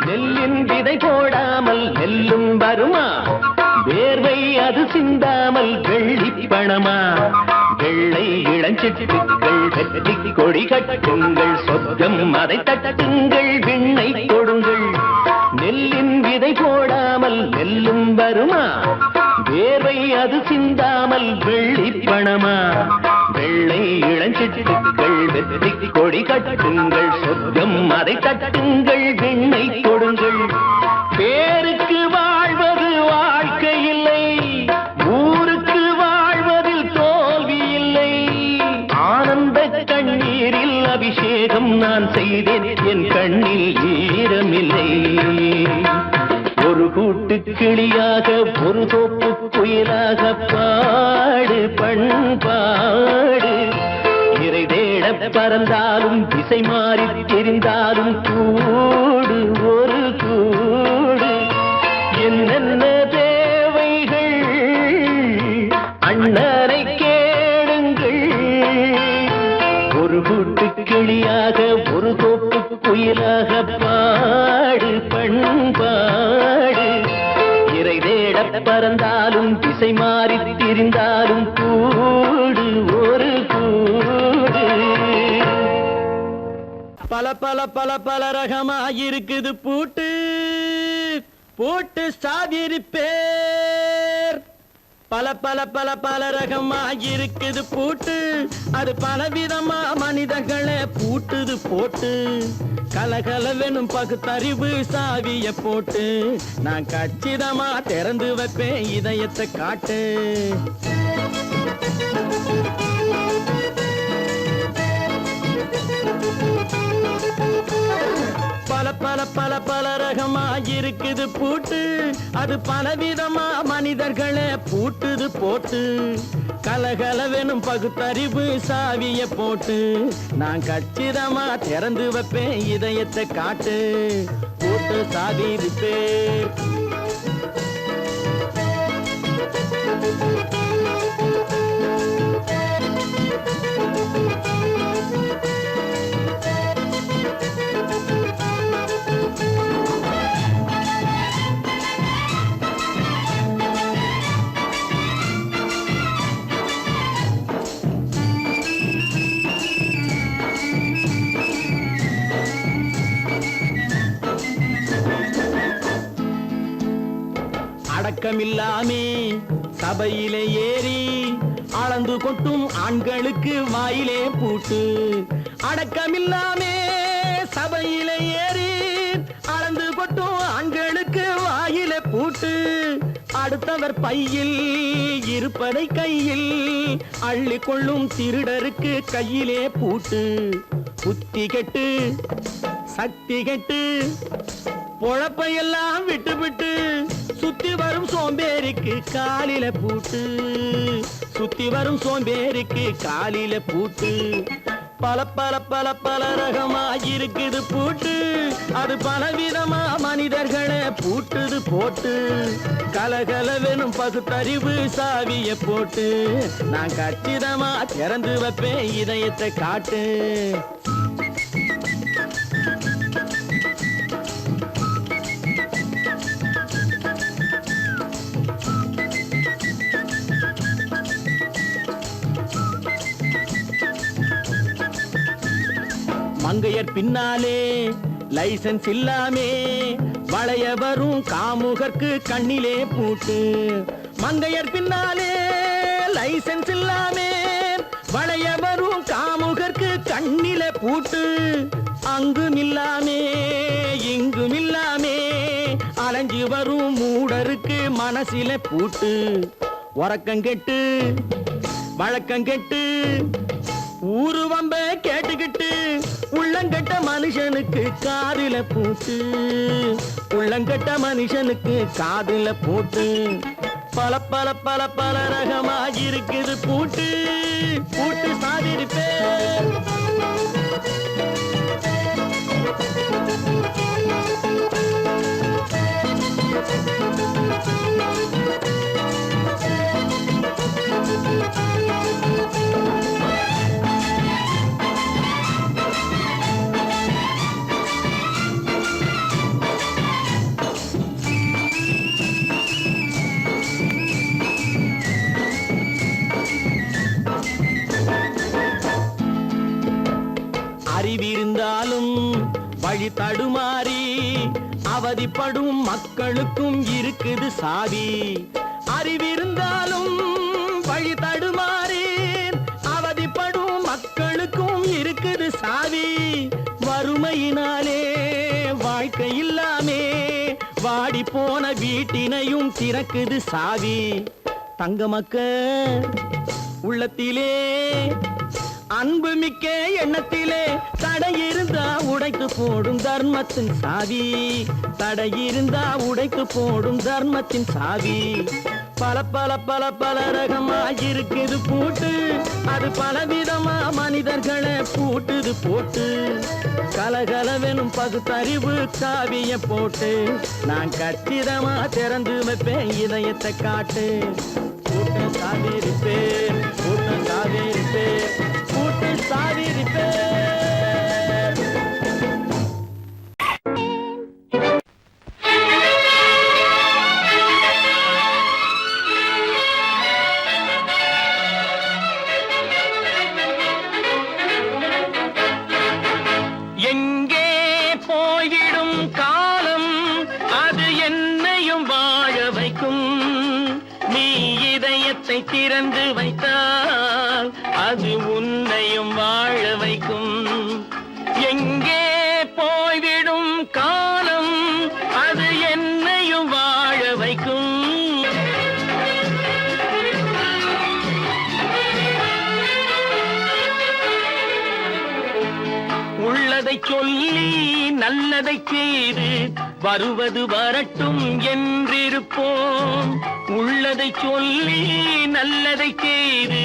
நெல்லின் விதை போடாமல் நெல்லும் வருமா? வேர்வை அது சிந்தாமல் வெள்ளி பணமா? வெள்ளை இளஞ்சிட்டுக்கள் வெற்றி கொடி கட்டுங்கள், சொர்க்கம் அதை தட்டுங்கள், விண்ணை கொடுங்கள். நெல்லின் விதை போடாமல் நெல்லும் வருமா? வேர்வை அது சிந்தாமல் வெள்ளி பணமா? வெள்ளை இளஞ்சிட்டுக்கள் வெற்றி கொடி கட்டுங்கள், சொர்க்கம் அதை தட்டுங்கள், விண்ணை கொடுங்கள். பேருக்கு வாழ்வது வாழ்க்கை இல்லை, ஊருக்கு வாழ்வதில் தோல்வி இல்லை. ஆனந்த கண்ணீரில் அபிஷேகம் நான் செய்தேன், என் கண்ணில் ஈரமில்லை. ஒரு கூட்டு கிளியாக ஒரு தோப்பு குயிலாக பாடு பண்பாடு. இறை தேட பறந்தாலும் திசை மாறி தெரிந்தாலும் கூடு ஒரு கூடு. என்னென்ன தேவைகள் அண்ணரை கேளுங்கள். ஒரு கூட்டு கிளியாக ஒரு தோப்பு குயிலாக பாடு பண்பாடு. இறை தேட பறந்தாலும் திசை மாறி திரிந்தாலும் கூடு ஒரு கூடு. பல பல பல பல ரகமா இருக்குது பூட்டு, போட்டு சாதிருப்பேர். பல பல பல பல ரகமா இருக்குது பூட்டு, அது பலவிதமா மனிதர்களை பூட்டுது போட்டு. கலகலவெனும் பகுத்தறிவு சாவிய போட்டு, நான் கச்சிதமா திறந்து வைப்பேன் இதயத்தை காட்டு. பல பல பல பல ரகமா இருக்குது பூட்டு, அது பலவிதமா மனிதர்களை பூட்டுது போட்டு. கலகலவெனும் பகுத்தறிவு சாவிய போட்டு, நான் கச்சிதமா திறந்து வைப்பேன் இதயத்தை காட்டு. போட்டு சாவி இருப்பேன். அடக்கமில்லாமே சபையிலே ஏறி அளந்து கொட்டும் ஆண்களுக்கு வாயிலே பூட்டு. அடக்கமில்லாமே சபையிலே ஏறி அளந்து கொட்டும் ஆண்களுக்கு வாயிலே பூட்டு. அடுத்தவர் பையில் இருப்பதை கையில் அள்ளி கொள்ளும் திருடருக்கு கையிலே பூட்டு. புத்தி கெட்டு சக்தி கெட்டு பொழப்பையெல்லாம் விட்டு விட்டு சுத்தி வரும் சோம்பேறிக்கு காலில பூட்டு. சுத்தி வரும் சோம்பேறிக்கு காலில பூட்டு. பல பல பல பல ரகமா இருக்குது பூட்டு, அது பலவிதமா மனிதர்களை பூட்டுது போட்டு. கலகலவெனும் பகுத்தறிவு சாவிய போட்டு, நான் கச்சிதமா திறந்து வைப்பேன் இதயத்தை காட்டு. மங்கையர் பின்னாலே லைசன்ஸ் இல்லாமே வளைய வரும் காமுகர்க்கு கண்ணிலே பூட்டு. மங்கையர் பின்னாலே லைசன்ஸ் இல்லாமே வளைய வரும் காமுகர்க்கு கண்ணிலே பூட்டு. அங்கும் இல்லாமே இங்கும் இல்லாமே அலைஞ்சு வரும் மூடருக்கு மனசிலே பூட்டு. உறக்கங்கெட்டு வழக்கங்கெட்டு ஊரு வம்ப கேட்டுக்கிட்டு உள்ளங்கட்ட மனுஷனுக்கு காதில பூட்டு. உள்ளங்கட்ட மனுஷனுக்கு காதில பூட்டு. பல பல பல பல ரகமா இருக்குது பூட்டு. பூட்டு சாதிருப்பேன். அறிவிருந்தாலும் வழி தடுமாறி அவதிப்படும் மக்களுக்கும் இருக்குது சாவி. அறிவிருந்தாலும் வழி தடுமாறி அவதிப்படும் மக்களுக்கும் இருக்குது சாவி. வறுமையினாலே வாழ்க்கை இல்லாமே வாடி போன வீட்டினையும் திறக்குது சாவி. தங்க மக்க உள்ளத்திலே அன்பு மிக்க எண்ணத்திலே தடை இருந்தா உடைத்து போடும் தர்மத்தின் சாவி. தடை இருந்தா உடைத்து போடும் தர்மத்தின் சாவி. பல பல பல பல ரகமா இருக்குது பூட்டு, அது பலவிதமா மனிதர்களை பூட்டுது போட்டு. கலகலவெனும் பகுத்தறிவு சாவிய போட்டு, நான் கச்சிதமா திறந்து வைப்பேன் இதயத்தை காட்டு. பூட்டு சாவிருப்பேன், பூட்டு சாவிருப்பேன், பூட்டு சாவிருப்பேன். எங்கே போயிடும் காலம் அது என்ன இதயத்தை திறந்து வைத்தால் அது உன்னையும் வாழ வைக்கும். எங்கே போய்விடும் காலம் அது என்னையும் வாழ வைக்கும். உள்ளதை சொல்லி நல்லதை செய்து வருவது வரட்டும் என்றிருப்போம். உள்ளதை சொல்லி நல்லதை செய்து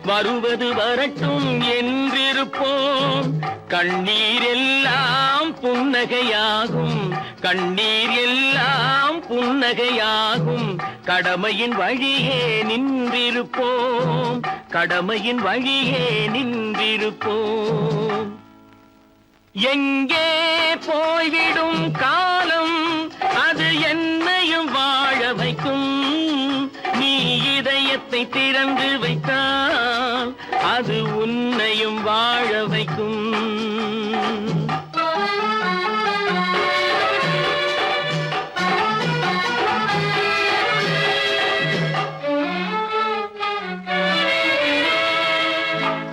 வருவது வரட்டும் என்றிருப்போம். கண்ணீர் எல்லாம் புன்னகையாகும், கண்ணீர் எல்லாம் புன்னகையாகும். கடமையின் வழியே நின்றிருப்போம், கடமையின் வழியே நின்றிருப்போம். எங்கே போய்விடும் காலம் அது என்னையும் வாழ வைக்கும். நீ இதயத்தை திறந்து வைத்தால் அது உன்னையும் வாழ வைக்கும்.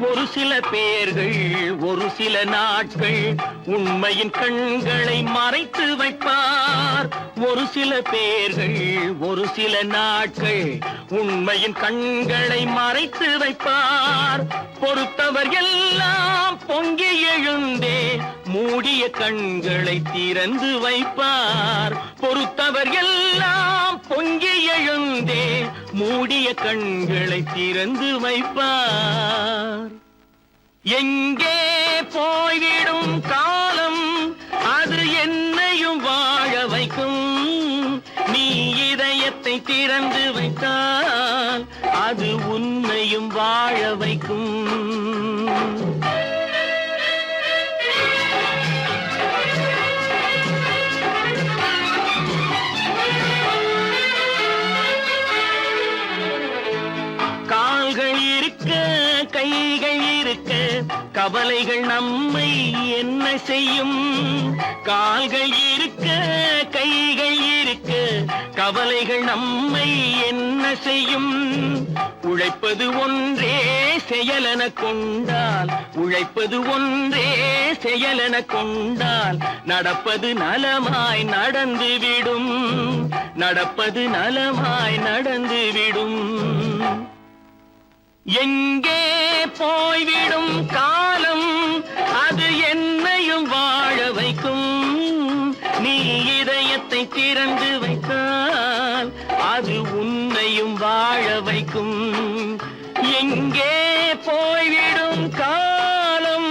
ஒரு சில பேர்கள் ஒரு சில நாட்கள் உண்மையின் கண்களை மறைத்து வைப்பார். ஒரு சில பேர்கள் ஒரு சில நாட்கள் உண்மையின் கண்களை மறைத்து வைப்பார். பொறுத்தவர் எல்லாம் பொங்கி எழுந்தே மூடிய கண்களை திறந்து வைப்பார். பொறுத்தவர் எல்லாம் பொங்கி எழுந்தே மூடிய கண்களை திறந்து வைப்பார். எங்கே போய்விடும் காலம் அது என்னையும் வாழ வைக்கும். நீ இதயத்தை திறந்து வைத்தால் அது உன்னையும் வாழ வைக்கும். கால்கள் இருக்க கைகள் இருக்க கவலைகள் நம்மை என்ன செய்யும். கால்கள் இருக்க கைகள் இருக்க கவலைகள் நம்மை என்ன செய்யும். உழைப்பது ஒன்றே செயலென கொண்டால், உழைப்பது ஒன்றே செயலென கொண்டால் நடப்பது நலமாய் நடந்துவிடும், நடப்பது நலமாய் நடந்துவிடும். எங்கே போய்விடும் காலம் அது என்னையும் வாழ வைக்கும். நீ இதயத்தை திறந்து வைத்தால் அது உன்னையும் வாழ வைக்கும். எங்கே போய்விடும் காலம்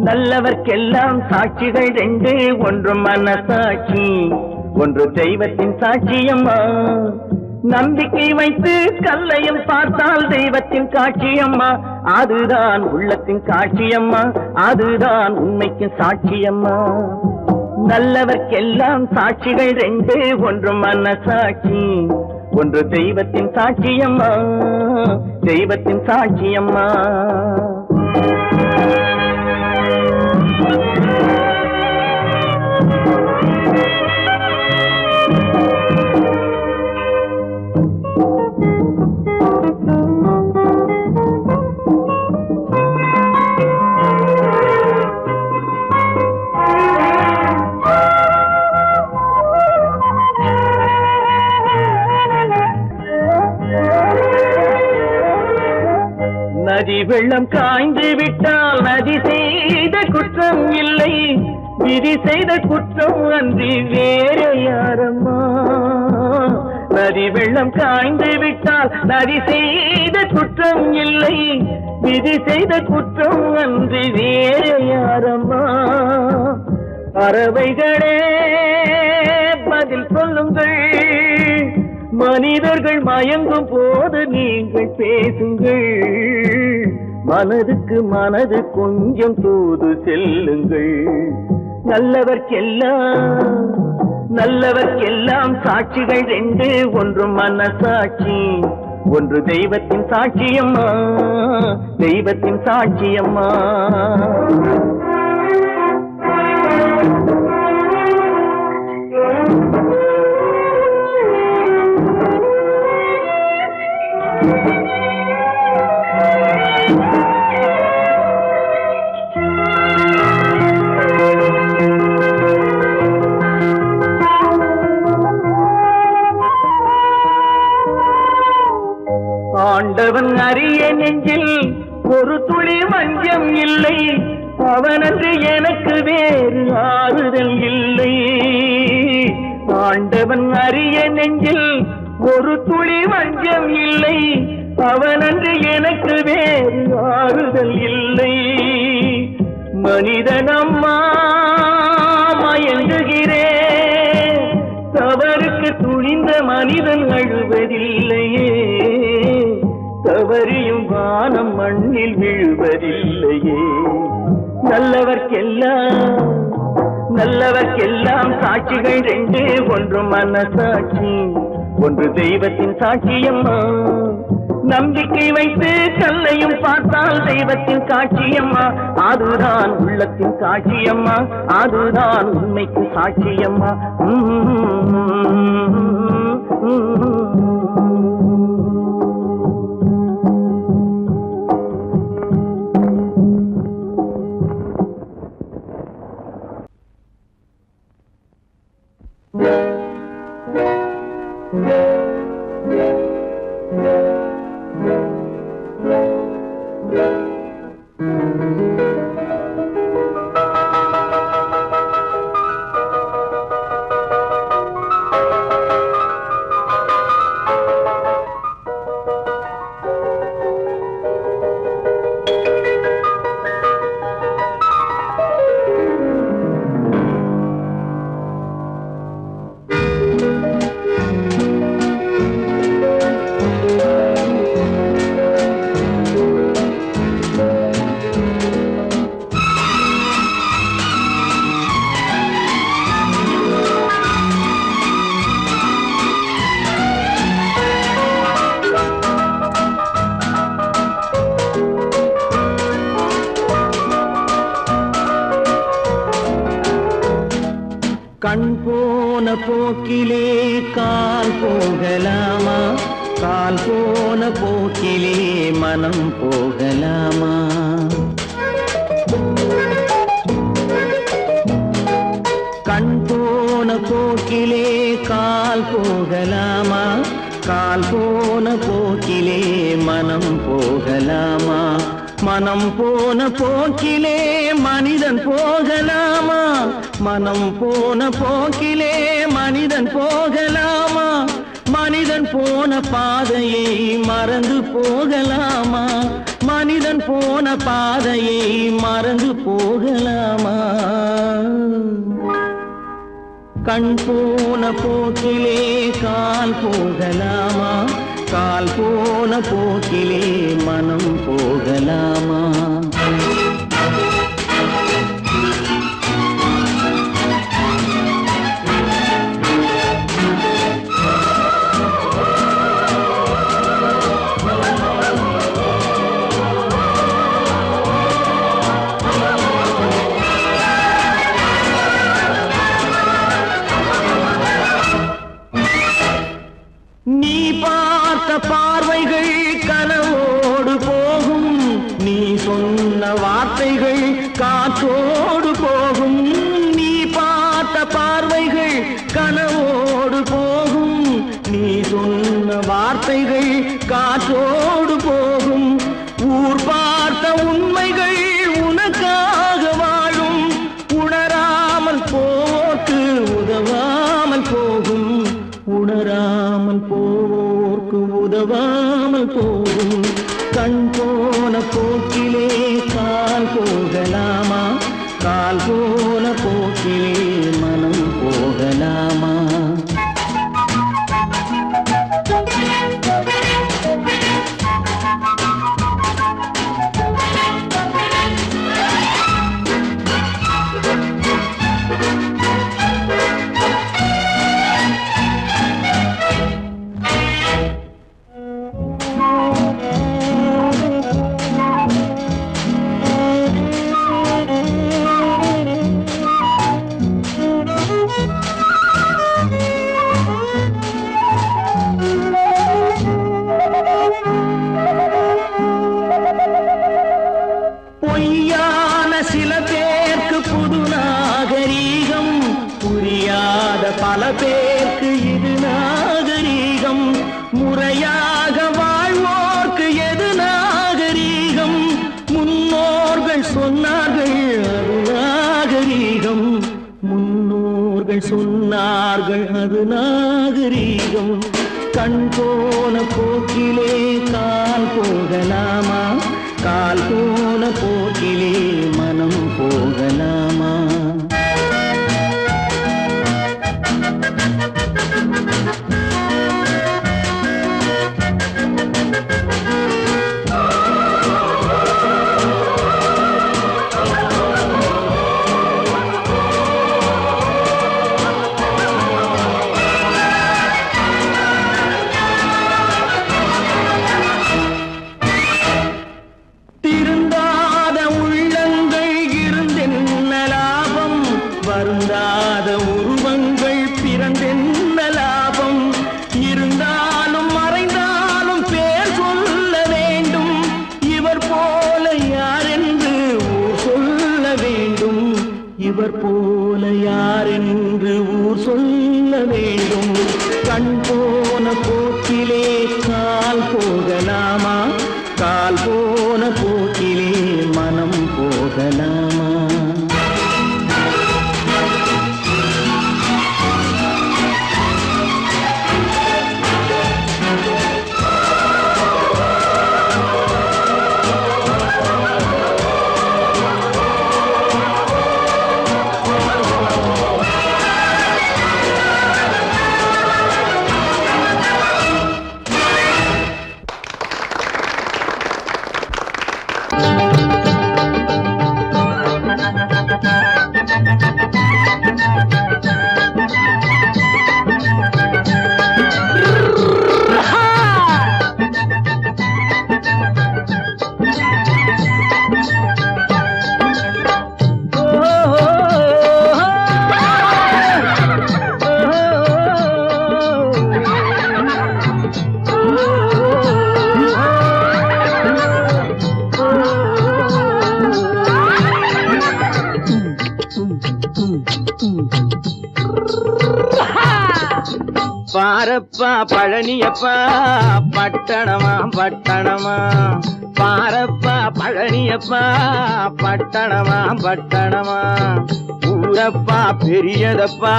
நல்லவர்க்கெல்லாம் சாட்சிகள் ரெண்டு. ஒன்று மனசாட்சி, ஒன்று தெய்வத்தின் சாட்சியம்மா. நம்பிக்கை வைத்து கல்லையும் பார்த்தால் தெய்வத்தின் காட்சியம்மா. அதுதான் உள்ளத்தின் காட்சியம்மா, அதுதான் உண்மைக்கு சாட்சியம்மா. நல்லவர்க்கெல்லாம் சாட்சிகள் ரெண்டு. ஒன்று மனசாட்சி, ஒன்று தெய்வத்தின் சாட்சியம்மா, தெய்வத்தின் சாட்சியம்மா. வெள்ளம் காய்ந்து விட்டால் நதி செய்த குற்றம் இல்லை, விதி செய்த குற்றம் அன்றி வேறு யாரம்மா. நதி வெள்ளம் காய்ந்து விட்டால் நதி செய்த குற்றம் இல்லை, விதி செய்த குற்றம் அன்றி வேறு யாரம்மா. பறவைகளே பதில் சொல்லுங்கள், மனிதர்கள் மயங்கும் போது நீங்கள் பேசுங்கள், மனதுக்கு மனது கொஞ்சம் தூது செல்லுங்கள். நல்லவர்க்கெல்லாம் சாட்சிகள் ரெண்டு, ஒன்று மனசாட்சி, ஒன்று தெய்வத்தின் சாட்சியம்மா, தெய்வத்தின் சாட்சியம்மா. ஆண்டவன் அறிய நெஞ்சில் ஒரு துளி வஞ்சம் இல்லை, அவனன்று எனக்கு வேறு ஆறுதல் இல்லை. ஆண்டவன் அறிய நெஞ்சில் ஒரு துளி வஞ்சம் இல்லை, அவனன்று எனக்கு வேறு ஆறுதல் இல்லை. மனிதனம்மா மயங்குகிறேன், தவறுக்கு துணிந்த மனிதன் அழுவதில்லையே, தவறியும் வானம் மண்ணில் விழுவதில்லையே. நல்லவர்க்கெல்லாம் சாட்சிகள் ரெண்டு, ஒன்று மனசாட்சி, ஒன்று தெய்வத்தின் சாட்சியம்மா. நம்பிக்கை வைத்து கல்லையும் பார்த்தால் தெய்வத்தின் காட்சியம்மா, அதுதான் உள்ளத்தின் காட்சியம்மா, அதுதான் உண்மைக்கு சாட்சியம்மா. கண் போன போக்கிலே கால் போகலாமா, கால் போன போக்கிலே மனம் போகலாமா. கண் போன போக்கிலே கால் போகலாமா, கால் போன போக்கிலே மனம் போகலாமா. மனம் போன போக்கிலே மனிதன் போகலாமா, மனம் போன போக்கிலே மனிதன் போகலாமா. மனிதன் போன பாதையை மறந்து போகலாமா, மனிதன் போன பாதையை மறந்து போகலாமா. கண் போன போக்கிலே கால் போகலாமா, கால் போன போக்கிலே மனம் போகலாமா. நீ பார்த்த பார்வைகள் கனவோடு போகும், நீ சொன்ன போகும் கண் போன போக்கிலே கால் போகலாமா கால் போன போக்கிலே மனம் போகலாமா பொய்யான சில பேருக்கு புது நாகரீகம் புரியாத பல பேருக்கு இது நாகரீகம் முறையாக வாழ்வோர்க்கு எது நாகரீகம் முன்னோர்கள் சொன்னார்கள் அது நாகரீகம் முன்னோர்கள் சொன்னார்கள் அது நாகரீகம் கண் போன போக்கிலே கால் போகலாமா கால் போன போக்கிலே மனம் போகலாமா திருந்தாத உள்ளங்கள் இருந்தென்ன லாபம் வருந்தாத உருவங்கள் பிறந்தென்ன லாபம் இருந்தாலும் மறைந்தாலும் பேர் சொல்ல வேண்டும் இவர் போல யாரென்று ஊர் சொல்ல வேண்டும் இவர் போல யாரென்று ஊர் சொல்ல வேண்டும் கண் போன போக்கிலே கால் போகலாமா கால் போன போக்கிலே மனம் போகலாமா பாரப்பா பழனியப்பா பட்டணமா பட்டணமா பாரப்பா பழனியப்பா பட்டணமா பட்டணமா ஊரப்பா பெரியதப்பா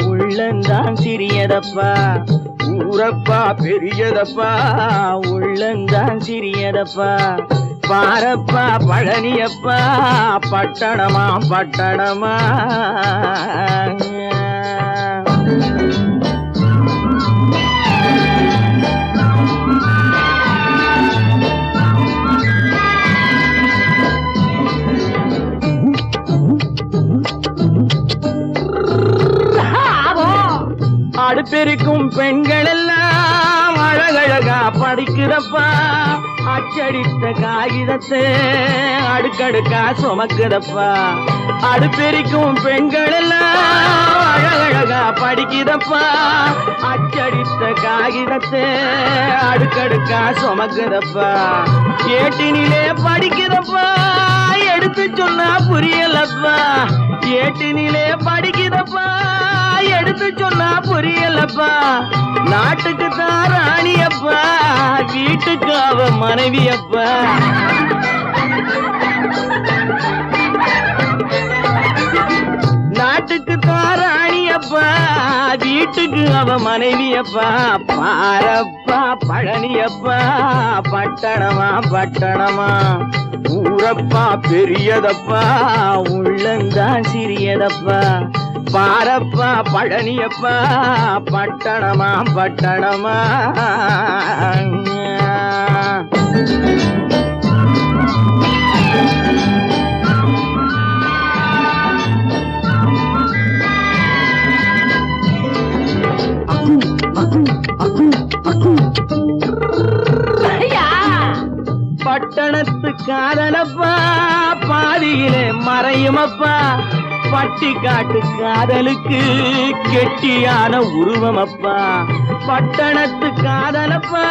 உள்ளந்தான் சிறியதப்பா ஊரப்பா பெரியதப்பா உள்ளந்தான் சிறியதப்பா பாரப்பா பழனியப்பா பட்டணமா பட்டணமா அடுப்பெருக்கும் பெண்கள் எல்லாம் அழகழகா படிக்கிறப்பா அச்சடித்த காகிதத்தை அடுக்கடுக்கா சுமக்குதப்பா அடுப்பெருக்கும் பெண்கள் எல்லாம் அழகழகா படிக்கிறப்பா அச்சடித்த காகிதத்தை அடுக்கடுக்கா சுமக்குதப்பா ஏட்டினிலே படிக்கிறப்பா எடுத்து சொன்னா புரியலப்பா ஏட்டினிலே படிக்கிறப்பா எடுத்து சொன்னா புரியலப்பா நாட்டுக்கு தான் ராணியப்பா வீட்டுக்கு அவ மனைவியப்பா நாட்டுக்கு தான் ராணியப்பா வீட்டுக்கு அவ மனைவியப்பா பாரப்பா பழனியப்பா பட்டணமா பட்டணமா ஊரப்பா பெரியதப்பா உள்ளந்தான் சிறியதப்பா பாரப்பா பழனியப்பா பட்டணமா பட்டணமா பட்டணத்து காதலப்பா பாதியிலே மறையுமப்பா பட்டி காட்டு காதலுக்கு கெட்டியான உருவமப்பா பட்டணத்து காதலப்பா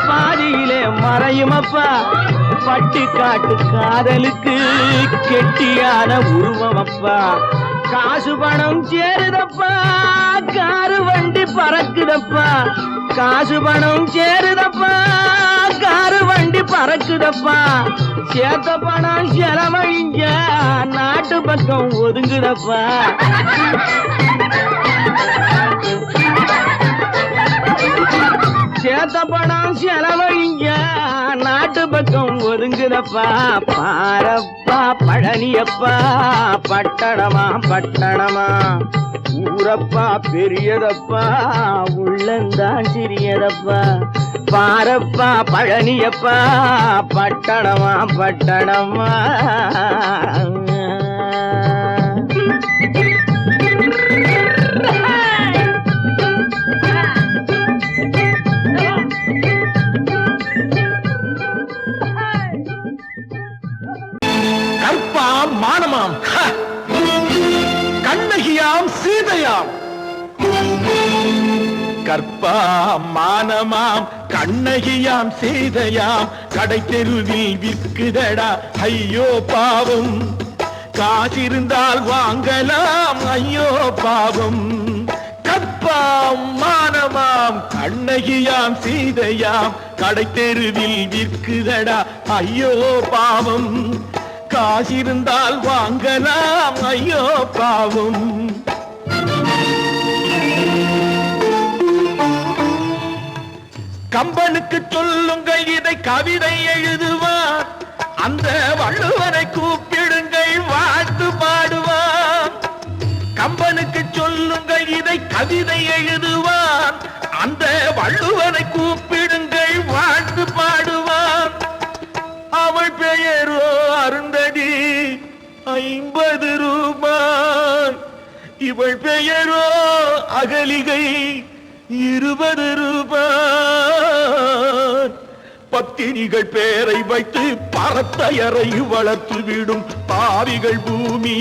பாதியிலே மறையுமப்பா பட்டி காட்டு காதலுக்கு கெட்டியான உருவமப்பா காசு பணம் சேருதப்பா காரு வண்டி பறக்குதப்பா காசு பணம் சேருதப்பா காரு வண்டி பறக்குதப்பா சேத்த பணம் செலவழிஞ்ச நாட்டு பக்கம் ஒதுங்குதப்பா சேத்த பணம் செலவழிஞ்ச நாட்டு பக்கம் ஒதுங்குதப்பா பாரப்பா பழனியப்பா பட்டணமா பட்டணமா ஊரப்பா பெரியதப்பா உள்ளந்தான் சிறியதப்பா பாரப்பா பழனியப்பா பட்டணமா பட்டணமா கற்பாம் மானமாம் கண்ணகியாம் சீதையாம் கற்பாம் மானமாம் கண்ணகியாம் சீதையாம் கடை தெருவில் விற்குதடா ஐயோ பாவம் காசிருந்தால் வாங்கலாம் ஐயோ பாவம் கற்பாம் மானமாம் கண்ணகியாம் சீதையாம் கடை தெருவில் விற்குதடா ஐயோ பாவம் காசிருந்தால் வாங்கலாம் ஐயோ பாவம் கம்பனுக்கு சொல்லுங்கள் இதை கவிதை எழுதுவார் அந்த வள்ளுவரை கூப்பிடுங்கள் வாழ்த்து பாடுவார் கம்பனுக்கு சொல்லுங்கள் இதை கவிதை எழுதுவார் அந்த வள்ளுவரை கூப்பிடுங்கள் வாழ்த்து பாடுவார் அவள் பெயரோ அருந்ததி 50 ரூபாய் இவள் பெயரோ அகலிகை 20 ரூபாய் பத்தினிகள் பேரை வைத்து பரத்தையறை வளர்த்து விடும் பாவிகள் பூமி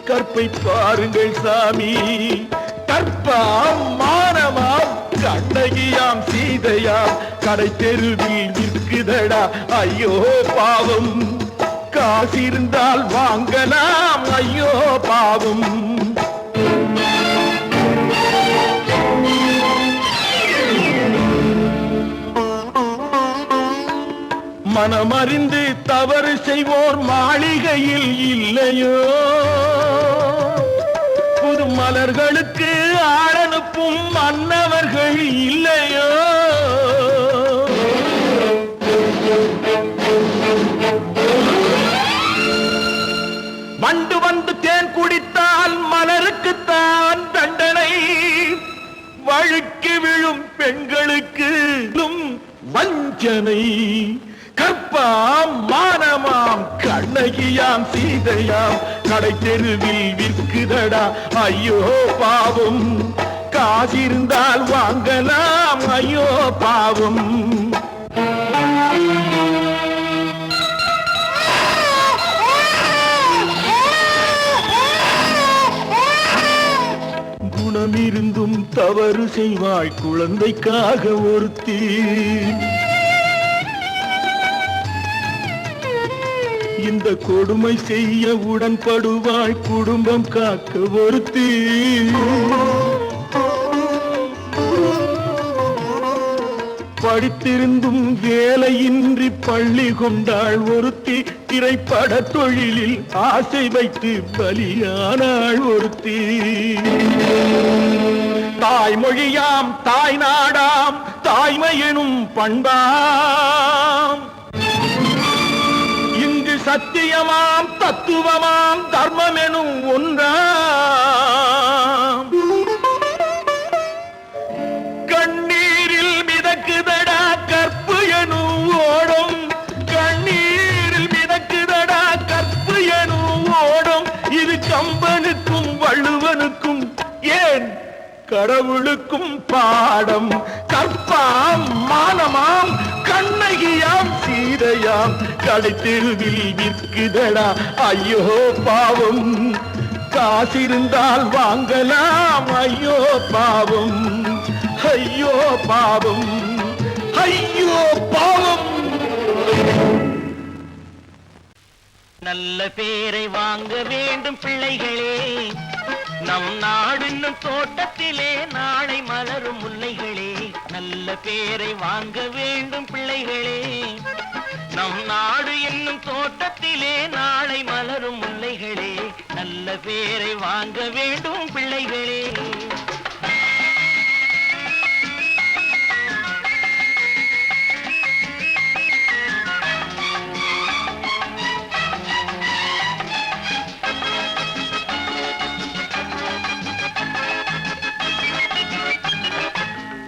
கற்பை பாருங்கள் சாமி கற்பாம் மானமாம் கண்ணகியாம் சீதையாம் கடை தெருவில் விற்குதடா ஐயோ பாவம் காசிருந்தால் வாங்கலாம் ஐயோ பாவம் மனமறிந்து தவறு செய்வோர் மாளிகையில் இல்லையோ புது மலர்களுக்கு ஆளனுப்பும் மன்னவர்கள் இல்லையோ வண்டு வந்து தேன் குடித்தால் மலருக்குத்தான் தண்டனை வழுக்கி விழும் பெண்களுக்கு வஞ்சனை கற்பாம் மானமாம் கண்ணகியாம் சீதையாம் கடை தெருவில் விற்குதடா ஐயோ பாவம் காசிருந்தால் வாங்கலாம் ஐயோ பாவம் குணமிருந்தும் தவறு செய்வாய் குழந்தைக்காக ஒருத்தி இந்த கொடுமை செய்ய உடன்படுவாய் குடும்பம் காக்க ஒருத்தி படித்திருந்தும் வேலையின்றி பள்ளி கொண்டாள் ஒருத்தி திரைப்பட தொழிலில் ஆசை வைத்து பலியானாள் ஒருத்தி. தாய்மொழியாம் தாய் நாடாம் தாய்மையெனும் பண்பாம், இங்கு சத்தியமாம் தத்துவமாம் தர்மமெனும் ஒன்றாம். கண்ணீரில் மிதக்குதடா கற்பு எனும் ஓடும், கண்ணீரில் மிதக்குதடா கற்பு எனும் ஓடும். இது கம்பனுக்கும் வள்ளுவனுக்கும் ஏன் கடவுளுக்கும் பாடம். கற்பாம் மானமாம் கண்ணகியாம் சீதையாம் கடைத்தெருவில் விற்குதடா ஐயோ பாவம். காசிருந்தால் வாங்கலாம் ஐயோ பாவம், ஐயோ பாவம், ஐயோ பாவம். நல்ல பேரை வாங்க வேண்டும் பிள்ளைகளே, நம் நாடு என்னும் தோட்டத்திலே நாளை மலரும் முல்லைகளே. நல்ல பேரை வாங்க வேண்டும் பிள்ளைகளே, நம் நாடு என்னும் தோட்டத்திலே நாளை மலரும் முல்லைகளே. நல்ல பேரை வாங்க வேண்டும் பிள்ளைகளே.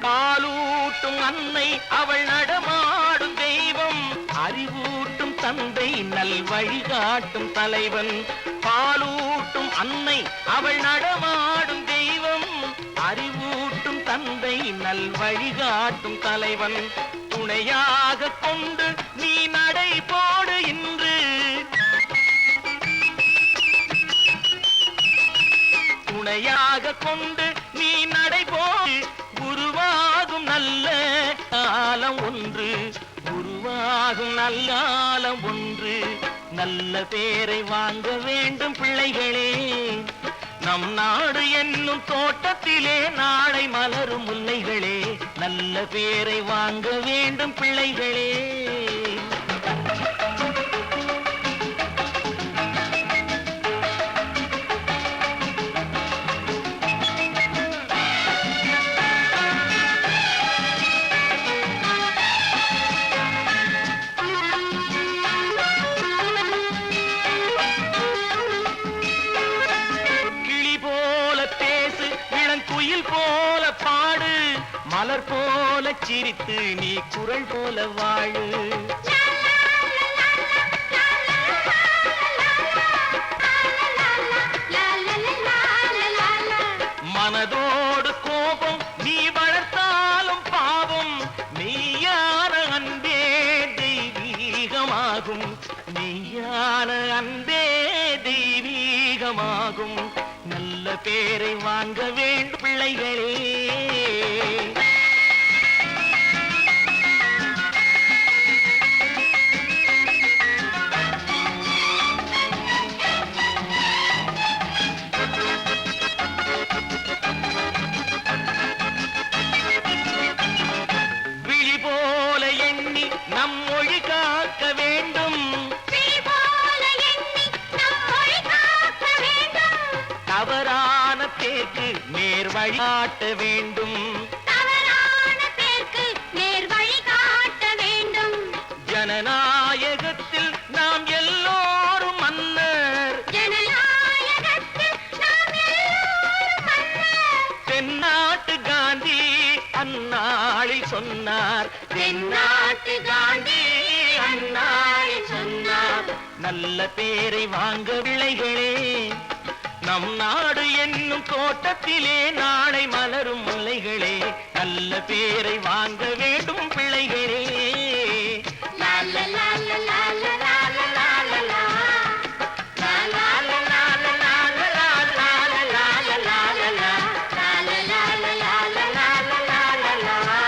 காலூட்டும் அன்னை அவள் நடமாடும் தெய்வம், அறிவூட்டும் தந்தை நல் வழிகாட்டும் தலைவன். பாலூட்டும் அன்னை அவள் நடமாடும் தெய்வம், அறிவூட்டும் தந்தை நல் வழிகாட்டும் தலைவன். துணையாக கொண்டு நீ நடை போடு இன்று, துணையாக கொண்டு நீ நடை போடு. உருவாகும் நல்ல காலம் ஒன்று, உருவாகும் நல்ல காலம் ஒன்று. நல்ல பேரை வாங்க வேண்டும் பிள்ளைகளே, நம் நாடு என்னும் தோட்டத்திலே நாளை மலரும் முல்லைகளே. நல்ல பேரை வாங்க வேண்டும் பிள்ளைகளே. குயில் போல பாடு, மலர் போல சிரித்து நீ குரல் போல வாழு. மனதோடு கோபம் நீ வளர்த்தாலும் பாவம், மெய்யான அன்பே தெய்வீகமாகும், மெய்யான அன்பே தெய்வீகமாகும். நல்ல பேரை வாங்க வேண்டும் பிள்ளைகளே. விழி போல எண்ணி நம் மொழி காக்க வேண்டும், தவறான பேருக்கு நேர் வழி காட்ட வேண்டும், தவறான பேருக்கு நேர் வழி காட்ட வேண்டும். ஜனநாயகத்தில் நாம் எல்லோரும் மன்னர், ஜனநாயகத்தில் நாம் எல்லோரும் மன்னர். தென்னாட்டு காந்தி அந்நாளில் சொன்னார், தென்னாட்டு காந்தி அந்நாளில் சொன்னார். நல்ல பேரை வாங்க பிள்ளைகளே, நம் நாடு என்னும் தோட்டத்திலே நாளை மலரும் முல்லைகளே. நல்ல பேரை வாங்க வேண்டும் பிள்ளைகளே. லா லா லா லா லா லா லா லா லா லா. லா லா லா லா லா லா லா லா லா லா லா லா லா லா. லா லா லா லா லா லா லா லா லா லா.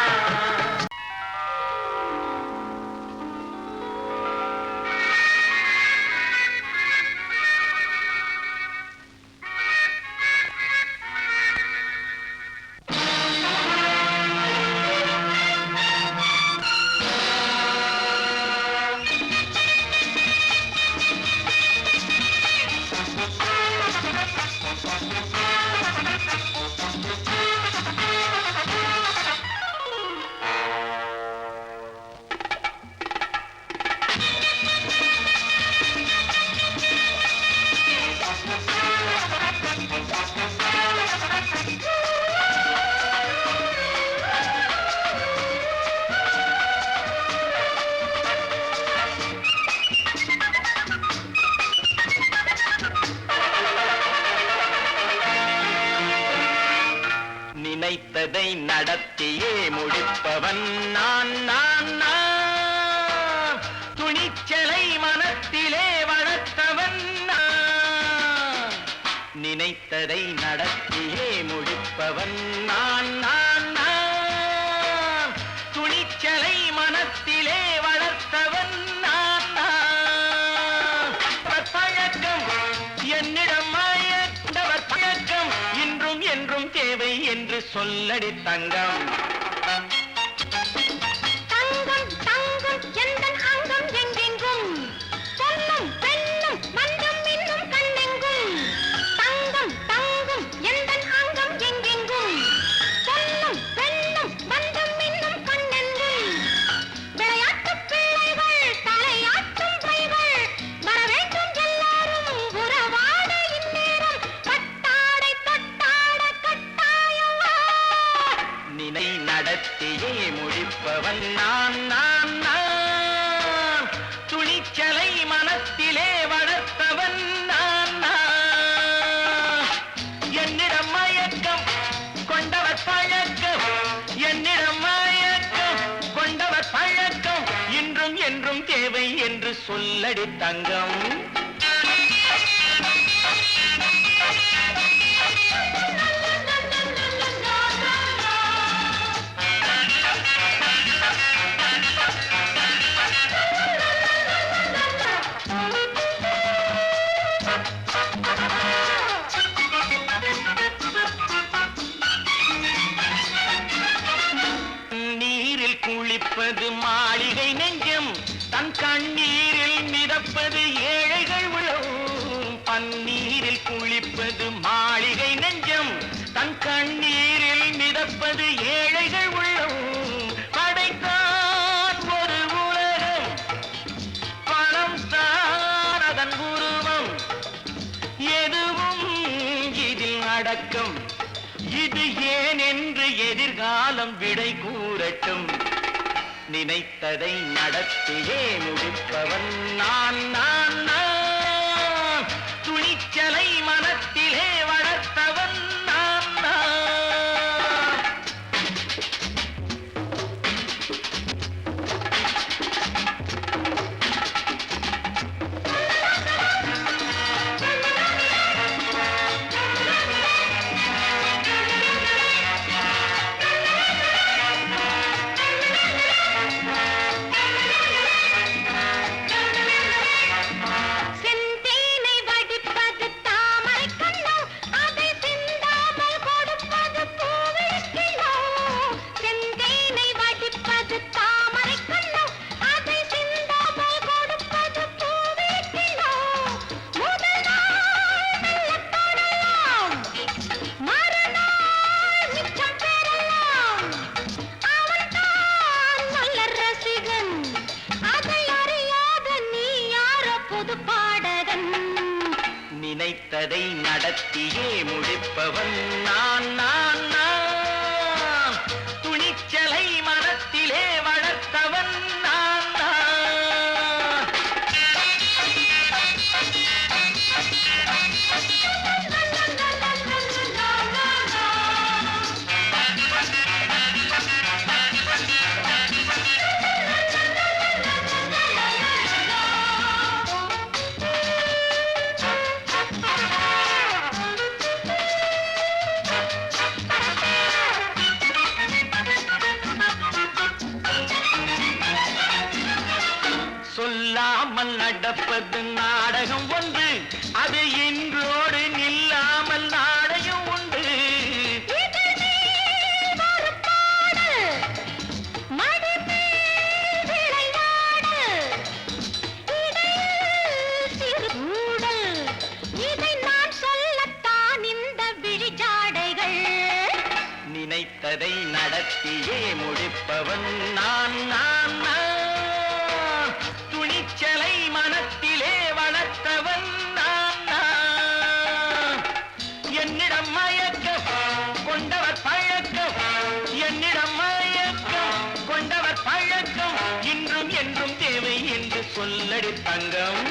நினைத்ததை நடத்தியே முடிப்பவன் நான் நான் நான். துணிச்சலை மனத்திலே வளர்த்தவன் நான். நினைத்ததை நடத்தியே முடிப்பவன் நான் நான் நான். துணிச்சலை மனத்திலே வளர்த்தவன் நான் நான். பழக்கம் என்னிடம் மாயவர் பழக்கம் இன்றும் என்றும் தேவை என்று சொல்லடி தங்கம். தங்கம் தங்கம் எந்தன் அங்கம் எங்கெங்கும் பொன்னும் பெண்ணும் மந்தம் இன்னும் கண்ணெங்கும். தங்கம் தங்கம் எந்தன் அங்கம் எங்கெங்கும் பொன்னும் பெண்ணும் மந்தம் இன்னும் கண்ணெங்கும். விளையாட்டு பிள்ளைகள் தலையாட்டும் பைகள் வர வேண்டும் எல்லாரும் உறவாட இந்நேரம் பட்டாடை தொட்டாட கட்டாயவா. நினை நடத்தியே முடிப்பவன் நான் நான் நான். துணிச்சலை மனத்திலே வளர்த்தவன் நான் நான். என்னிடம் மயக்கம் கொண்டவர் பழக்கம் என்னிடம் மயக்கம் கொண்டவர் பழக்கம் இன்றும் என்றும் தேவை என்று சொல்லடி தங்கம். நீரில் குளிப்பது மாளிகை நெஞ்சம் தன் கண்ணீரில் மிதப்பது ஏழைகள் உளவும். பன்னீரில் குளிப்பது மாளிகை நெஞ்சம் தன் கண்ணீரில் மிதப்பது ஏழைகள் உள்ளவும். படைத்தான் ஒரு உலகம் பணம் தான் அதன் உருவம். எதுவும் இதில் அடக்கம். இது ஏன் என்று எதிர்காலம் விடை கூறட்டும். நினைத்ததை நடத்தியே முடிப்பவன் நான் நான் நான். துணிச்சலை மனத்திலே வளர்த்தவன் நான் நான். செந்தேனை வடிப்பது தாமரை கண்ணோ அதை சிந்தாமல் கொடுப்பது பூவிழிக்கிழோ. செந்தேனை வடிப்பது தாமரை கண்ணோ அதை சிந்தாமல் கொடுப்பது பூவிழிக்கிழோ. முதல் நாள் மெல்ல தொடலாம் மறுநாள் மிச்சம் பெறலாம். அவன்தான் நல்ல ரசிகன் அதை அறியாத நீ யார புது பாடகன். நினைத்ததை நடத்தியே முடிப்பவன் நான் நான் நான். துணிச்சலை மனத்திலே வளர்த்தவன் நான் நான். சொல்லாமல் நடப்பது நாடகம் ஒன்று. அது இன்றோடு நில்லாமல் நாடகம் உண்டு. இதழ் மேல் ஒரு பாடு, மடி மேல் விளையாடு, இடையில் சிறு ஊடல். இதை நான் சொல்லத்தான் இந்த விழிஜாடைகள். நினைத்ததை நடத்தியே முடிப்பவன் நான் நான் நான். துணிச்சலை மனத்திலே வளர்த்தவன் நான் நான். என்னிடம் மயக்கம் கொண்டவர் பழக்கம் என்னிடம் மயக்கம் கொண்டவர் பழக்கம் இன்றும் என்றும் தேவை என்று சொல்லடி தங்கம்.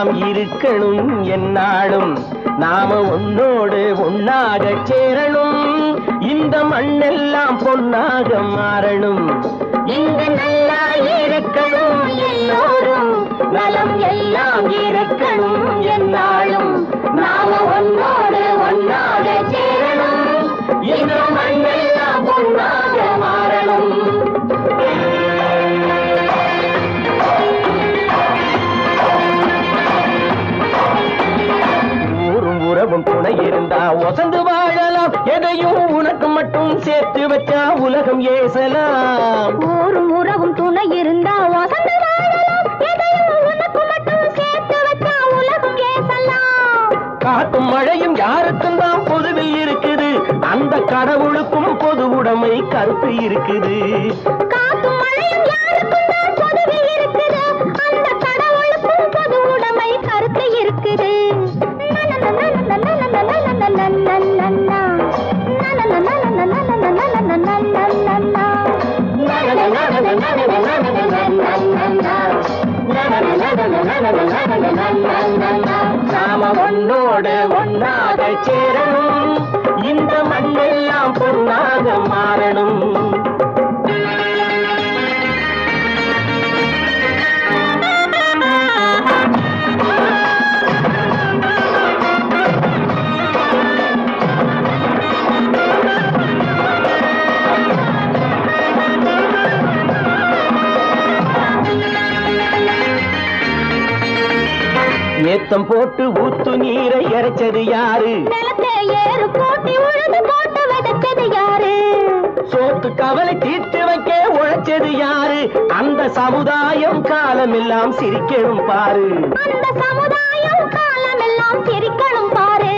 எல்லாம் இருக்கணும் என்னாலும் நாம உன்னோடு ஒன்னாக சேரணும் இந்த மண்ணெல்லாம் பொன்னாக மாறணும் இங்க நல்லா இருக்கணும் எல்லோரும் நலம் எல்லாம் இருக்கணும் என்னாலும் நாம ஒன்னோடு ஒன்னாக சேரணும் இந்த மண்ணெல்லாம் பொன்னாக மாறணும் உறவும் துணை இருந்தா ஒசந்து வாழலாம் எதையும் உனக்கு மட்டும் சேர்த்து வச்சா உலகம் ஏசலாம் ஊரும் உறவும் துணை இருந்தா ஒசந்து வாழலாம் எதையும் உனக்கு மட்டும் சேர்த்து வச்சா உலகம் ஏசலாம் காட்டும் மழையும் யாருக்கும் தான் பொதுவில் இருக்குது அந்த கடவுளுக்கும் பொது உடைமை கருத்து இருக்குது காட்டும் மழையும் யாருக்கும் தான் பொதுவில் இருக்குது அந்த கடவுளுக்கும் பொது உடைமை கருத்து இருக்குது நாம ஒன்னோடு ஒன்னாக சேரணும் இந்த மண்ணெல்லாம் பொன்னாக மாறணும் ஏத்தம் போட்டு ஊத்து நீரை இறைச்சது யாரு நிலத்தை ஏறு போட்டி உழுது போட்டு விதைச்சது யாரு சோத்து கவலை தீர்த்து வைக்க உழைச்சது யாரு அந்த சமுதாயம் காலமெல்லாம் சிரிக்கணும் பாரு அந்த சமுதாயம் காலமெல்லாம் சிரிக்கணும் பாரு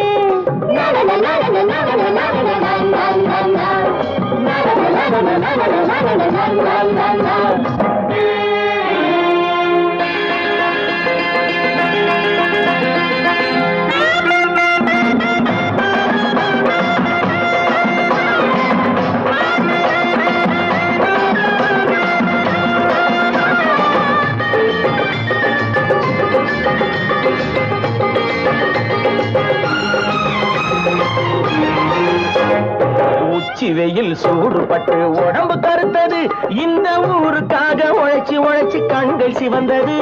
உச்சி வெயில் சூடுபட்டு உடம்பு கருத்தது இந்த ஊருக்காக உழைச்சி உழைச்சி கண்கள் சிவந்தது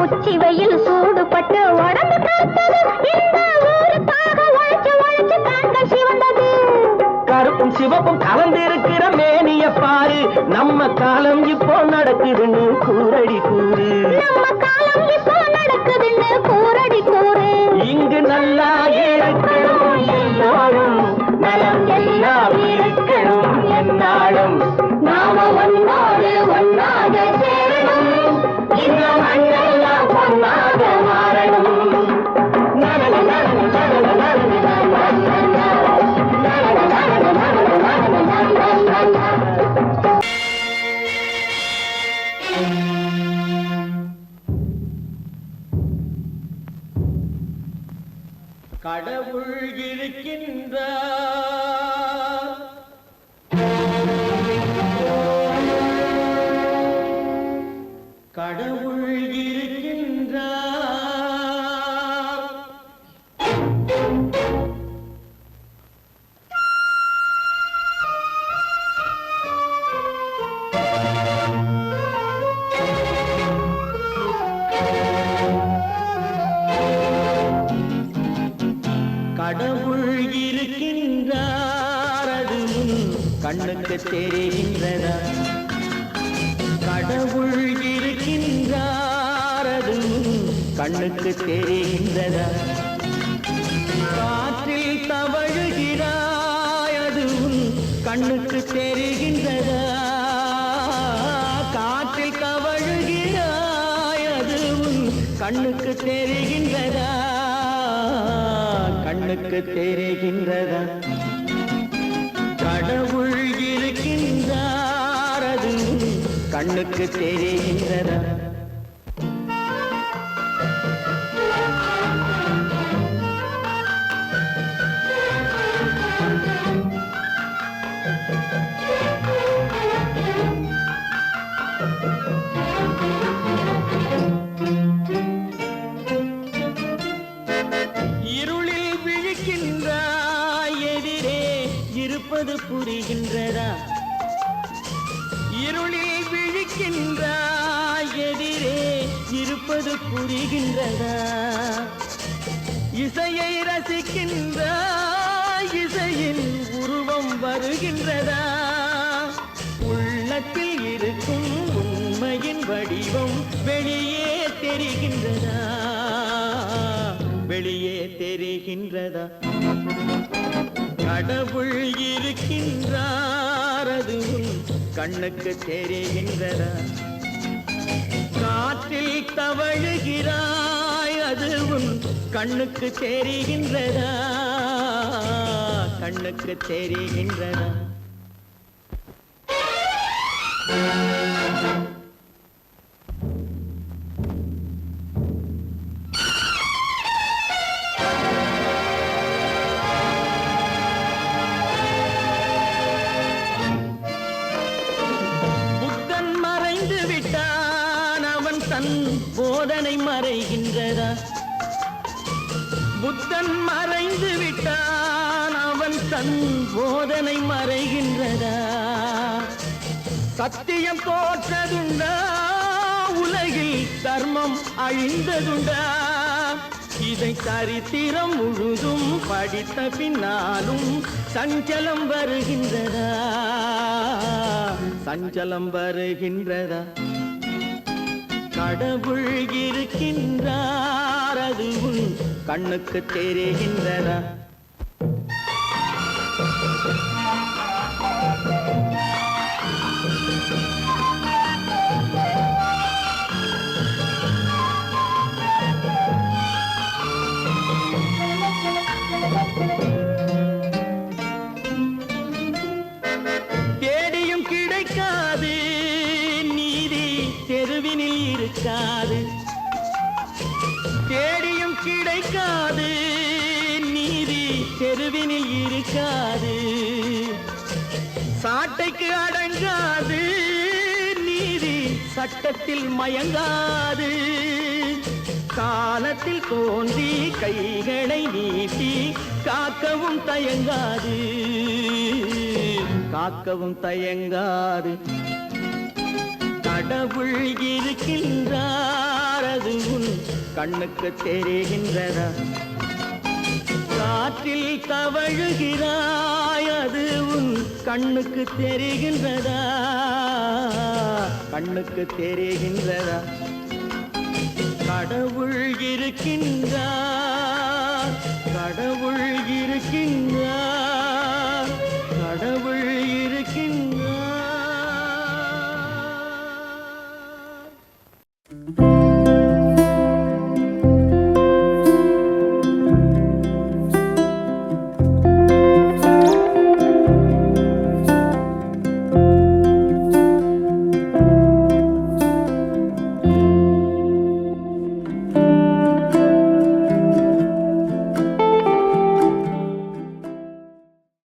உச்சி வெயில் சூடுபட்டு உடம்பு கருத்தது இந்த ஊருக்காக உழைச்சு உழைச்சு கண்கள் சிவந்தது கருப்பும் சிவப்பும் கலந்திருக்கிற மேனிய பாரு நம்ம காலம் இப்போ நடக்குதுன்னு கூரடி கூறு நம்ம காலம் இப்போ நடக்குதுன்னு கூரடி கூறு இங்கு நல்லா இருக்கணும் எல்லாரும் நலம் எல்லாம் இருக்கணும் என்னாலும் நாம ஒன்னோடு ஒன்னாக சேரணும் இந்த மண்ணெல்லாம் பொன்னாக மாறணும் கடவுள் இருக்கின்றார் கடவுள் இருக்கின்றார் கடவுள் இருக்கின்றார் அது கண்ணுக்கு தெரிகின்றதா கடவுள் இருக்கின்றார் அது கண்ணுக்கு தெரிகின்றதா காற்றில் தவழுகிறாய் அது கண்ணுக்கு தெரிகின்றதா காற்றில் தவழுகிறாய் அது கண்ணுக்கு தெரிகின்றதா கண்ணுக்கு தெரிகின்றதா கடவுள் இருக்கின்றார் அது கண்ணுக்கு தெரிகின்றதா இருப்பது புரிகின்றதா? இருளில் விழிக்கின்றாய், எதிரே இருப்பது புரிகின்றதா? இசையை ரசிக்கின்றாய், இசையின் உருவம் வருகின்றதா? உள்ளத்தில் இருக்கும் உண்மையின் வடிவம் வெளியே தெரிகின்றதா? வெளியே தெரிகின்றதா? கடவுள் இருக்கின்றார், அது உன் கண்ணுக்கு தெரிகின்றதா? காற்றில் தவழுகிறாய், அது உன் கண்ணுக்கு தெரிகின்றதா? கண்ணுக்கு தெரிகின்றதா? புத்தன் மறைந்து விட்டான், அவன் தன் போதனை மறைகின்றதா? புத்தன் மறைந்து விட்டான், அவன் தன் போதனை மறைகின்றதா? சத்தியம் தோற்றதுண்டா? உலகில் தர்மம் அழிந்ததுண்டா? இதை சரித்திரம் முழுதும் படித்த பின்னாலும் சஞ்சலம் வருகின்றதா? சஞ்சலம் வருகின்றதா? கடவுள் இருக்கின்றார், அது உன் கண்ணுக்கு தெரிகின்றதா? தேடியும் கிடைக்காது நீதி, தெருவினில் இருக்காது. தேடியும் கிடைக்காது நீதி, தெருவினில் இருக்காது. சாட்டைக்கு அடங்காது நீதி, சட்டத்தில் மயங்காது. காலத்தில் தோன்றி கைகளை நீட்டி காக்கவும் தயங்காது, காக்கவும் தயங்காது. கடவுள் இருக்கின்றார், அது உன் கண்ணுக்கு தெரிகின்றதா? காற்றில் தவழுகிறாய், அது உன் கண்ணுக்கு தெரிகின்றதா? கண்ணுக்கு தெரிகின்றதா? கடவுள் இருக்கின்றார், கடவுள்